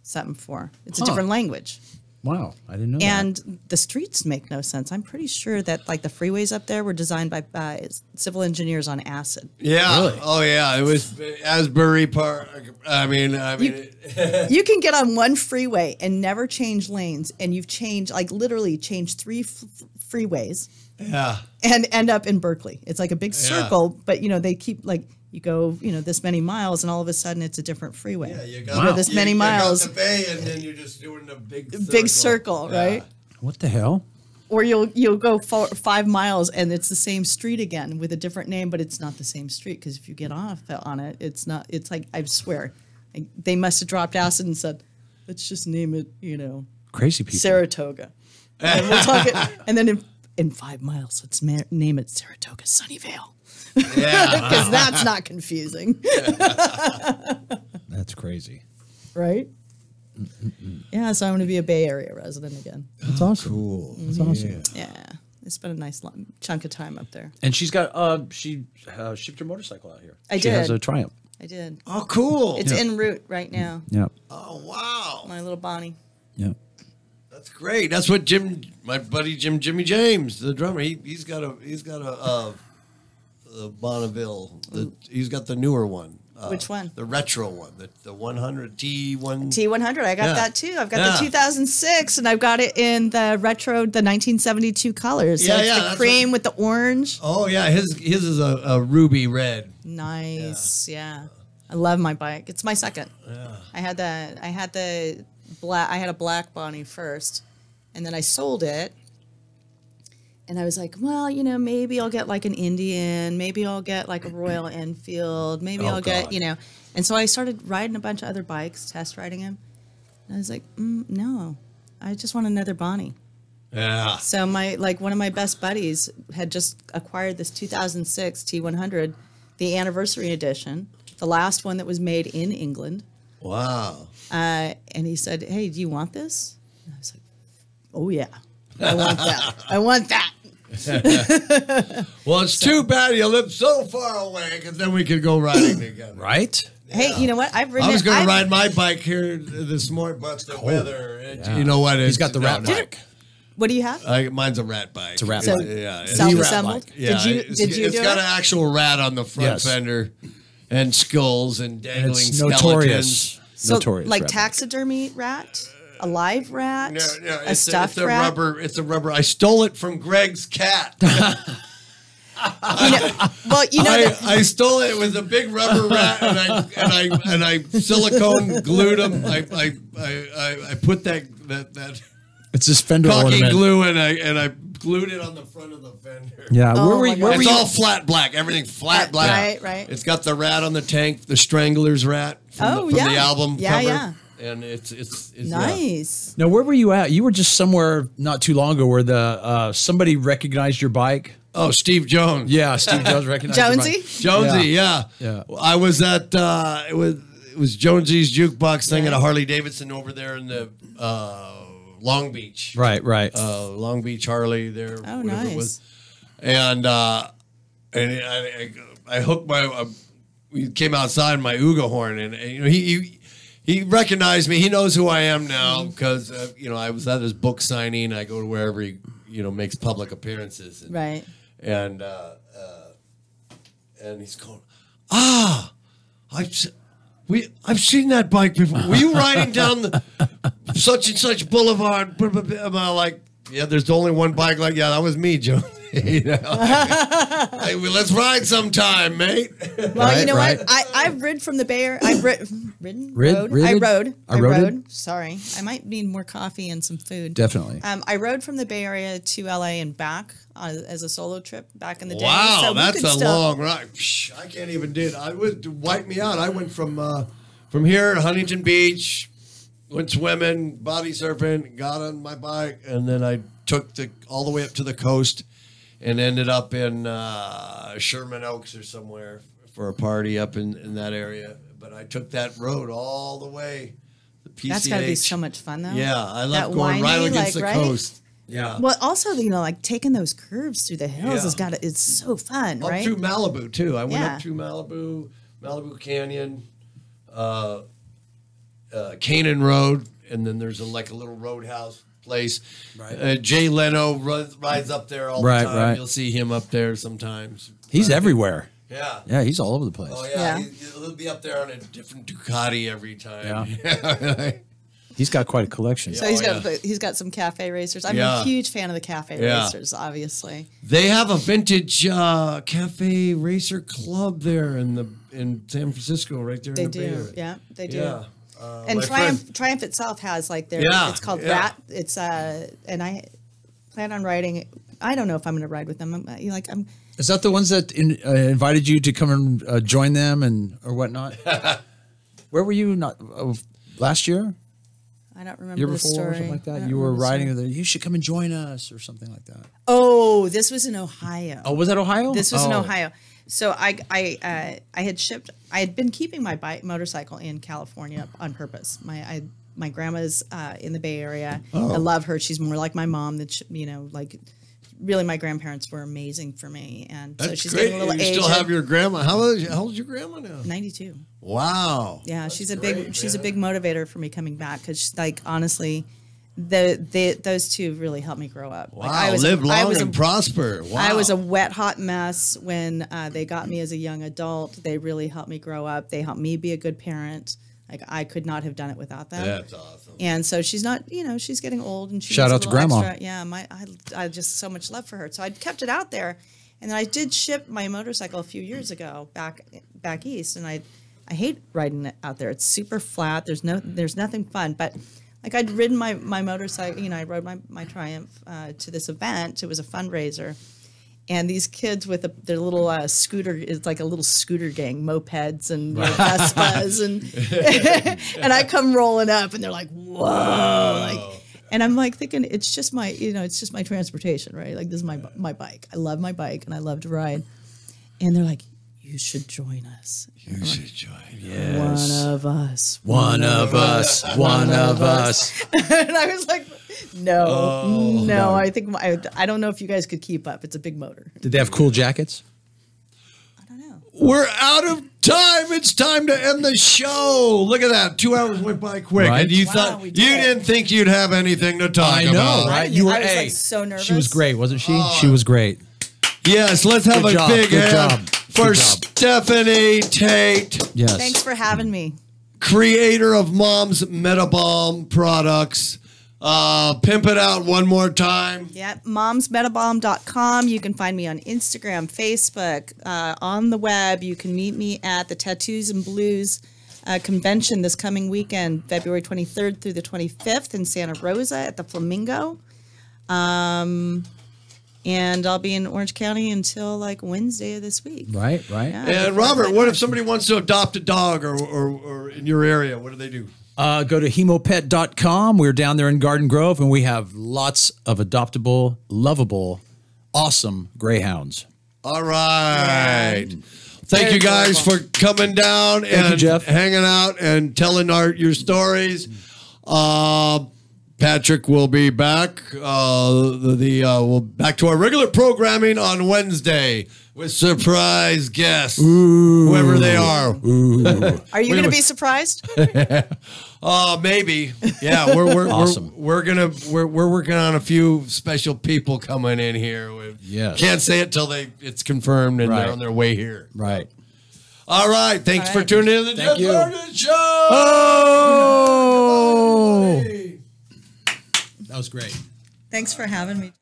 something for. It's a different language. Wow, I didn't know that. And the streets make no sense. I'm pretty sure that like the freeways up there were designed by civil engineers on acid. Yeah. Really? Oh, yeah. It was Asbury Park. I mean, You can get on one freeway and never change lanes, and you've changed literally changed three freeways. yeah. And end up in Berkeley. It's like a big circle, but they keep you go this many miles, and all of a sudden it's a different freeway. Yeah, you go this many miles. You got the bay, and then you're just doing the big circle. Big circle, right? What the hell? Or you'll go 5 miles and it's the same street again with a different name, but it's not the same street because if you get off on it, it's not. It's like I swear, they must have dropped acid and said, let's just name it, Crazy people. Saratoga, and we'll talk it. And then in 5 miles, let's name it Saratoga Sunnyvale. Yeah. Because that's not confusing. That's crazy. Right? Yeah, so I'm going to be a Bay Area resident again. That's awesome. Cool. That's awesome. Yeah. It's been a nice chunk of time up there. And she's got she shipped her motorcycle out here. I She has did. a Triumph. I did. Oh, cool. It's en route right now. Yeah. Oh, wow. My little Bonnie. Yeah. That's great. That's what my buddy Jimmy James, the drummer, he's got a Bonneville. He's got the newer one. Which one? The retro one, the 100 T1. T100. I got that too. I've got the 2006, and I've got it in the retro, the 1972 colors. So it's the cream with the orange. Oh yeah, his is a ruby red. Nice. Yeah. I love my bike. It's my second. Yeah. I had the black. I had a black Bonnie first, and then I sold it. And I was like, well, maybe I'll get like an Indian, maybe I'll get like a Royal Enfield, maybe I'll get, And so I started riding a bunch of other bikes, test riding them. And I was like, no, I just want another Bonnie. Yeah. So one of my best buddies had just acquired this 2006 T100, the anniversary edition, the last one that was made in England. Wow. And he said, hey, do you want this? And I was like, oh yeah, I want that. I want that. Well, it's too bad you live so far away, because then we could go riding together. Right? Hey, you know what? I've ridden. I was going to ride my bike here this morning, but the weather. You know what? He's got the rat bike. What do you have? Mine's a rat bike. It's a rat So, bike. Yeah. self-assembled. Yeah, Did you it's do got it? an actual rat on the front Yes. fender, and skulls and dangling It's skeletons. notorious. So, Notorious. like rat bike. taxidermy rat, a live rat, No, a stuffed rat. rubber. It's a rubber. I stole it from Greg's cat. I stole it. It was a big rubber rat, and I silicone glued him. I put that It's this fender caulking ornament. glue, and I glued it on the front of the fender. Yeah. Oh where were my you? God. Where were It's you? all flat black. Everything's flat black. Right. It's got the rat on the tank, the Strangler's rat from the album cover. Yeah. And it's Nice. Now, where were you at? You were just somewhere not too long ago where the somebody recognized your bike. Oh, Steve Jones. Yeah, Steve Jones recognized your Jonesy? bike. Jonesy, yeah. I was at it was Jonesy's jukebox thing at a Harley Davidson over there in the Long Beach. Right. Long Beach Harley there. Oh, whatever it nice. was. And I hooked we came outside in my Uga horn, and he recognized me. He knows who I am now because I was at his book signing. I go to wherever he makes public appearances. Right. And he's going, I've seen that bike before. Were you riding down the such and such boulevard? I'm like, yeah, there's only one bike like that was me, Joe. You know, hey, well, let's ride sometime, mate. Well, you know right. what? I've ridden from the Bay Area. I've ridden. Ridden? I I rode. rode? Sorry, I might need more coffee and some food. Definitely. I rode from the Bay Area to LA and back as a solo trip back in the day. Wow, So we that's could a still- long ride. Psh, I can't even do it. I would wipe me out. I went from here to Huntington Beach, went swimming, body surfing, got on my bike, and then I took all the way up to the coast and ended up in Sherman Oaks or somewhere for a party up in that area. But I took that road all the way. The PCH. That's got to be so much fun, though. Yeah, I love That going right windy, against the right? coast. Yeah. Well, also, like taking those curves through the hills Yeah. has got to. It's so fun, Up right? through Malibu too. I went Yeah. up through Malibu Canyon, Canaan Road, and then there's a little roadhouse place. Right. Jay Leno rides up there all Right, the time. right. You'll see him up there sometimes. He's everywhere. Yeah. Yeah, he's all over the place. Oh yeah. Yeah. He'll be up there on a different Ducati every time. Yeah. He's got quite a collection. So Oh, he's got some cafe racers. I'm Yeah. a huge fan of the cafe Yeah. racers, obviously. They have a vintage cafe racer club there in San Francisco, right there. They in the Bay do, Area. yeah, they do. Yeah. And my Triumph itself has like their. Yeah, It's called yeah. Rat. It's and I plan on riding. I don't know if I'm going to ride with them. I'm Is that the ones that invited you to come and join them and or whatnot? Where were you? Not last year, I don't remember year the before, story. or something like I that. don't You were remember the story. riding with. You should come and join us, or something like that. Oh, this was in Ohio. Oh, was that Ohio? This was in Oh. Ohio. So I had shipped. I had been keeping my motorcycle in California on purpose. My grandma's in the Bay Area. Oh. I love her. She's more like my mom. Really, my grandparents were amazing for me. And so That's she's great. getting a little You aged. still have your grandma. How old's your grandma now? 92. Wow. Yeah, That's she's a great, big man. motivator for me coming back because honestly, those two really helped me grow up. Wow, live long and prosper. Wow. I was a wet hot mess when they got me as a young adult. They really helped me grow up. They helped me be a good parent. Like I could not have done it without them. That's awesome. And so she's not, she's getting old and she Shout needs a out to little Grandma. Extra. Yeah, I just so much love for her. So I kept it out there, and then I did ship my motorcycle a few years ago back east, and I hate riding it out there. It's super flat. There's nothing fun. But like I'd ridden my motorcycle, I rode my Triumph to this event. It was a fundraiser. And these kids with their little scooter, it's like a little scooter gang, mopeds and Vespas, and I come rolling up, and they're like, "Whoa!" And I'm like thinking, it's just my transportation, right? Like this is my bike. I love my bike, and I love to ride. And they're like, "You should join us." You should join. Yes. One of us. One of us. One of us. And I was like, no. I think I don't know if you guys could keep up. It's a big motor. Did they have cool jackets? I don't know. We're out of time. It's time to end the show. Look at that. 2 hours went by quick. Right. And you Wow, thought we you did. didn't think you'd have anything to talk I know, about. right? I You were was, A. so nervous. She was great, wasn't she? She was great. Yes, let's have Good a job, big good hand job, for good job. Stephanie Tate, Yes. Thanks for having me. creator of Mom's Metabalm products. Pimp it out one more time. Yeah, momsmetabalm.com. You can find me on Instagram, Facebook, on the web. You can meet me at the Tattoos and Blues convention this coming weekend, February 23rd through the 25th in Santa Rosa at the Flamingo. And I'll be in Orange County until like Wednesday of this week. Right. Yeah. And Robert, what if somebody wants to adopt a dog or in your area? What do they do? Go to hemopet.com. We're down there in Garden Grove, and we have lots of adoptable, lovable, awesome greyhounds. All right. Thank Very you guys adorable. for coming down you, and Jeff. hanging out and telling your stories. Patrick will be back. We'll back to our regular programming on Wednesday with surprise guests, whoever they are. Are you going to be surprised? Maybe. Yeah, we're Awesome. we're working on a few special people coming in here. Yes. Can't say it till it's confirmed and Right. they're on their way here. Right. All right. Thanks All for right. tuning in to the Thank Jeff you. Sargent Show. Oh! That was great. Thanks for having me.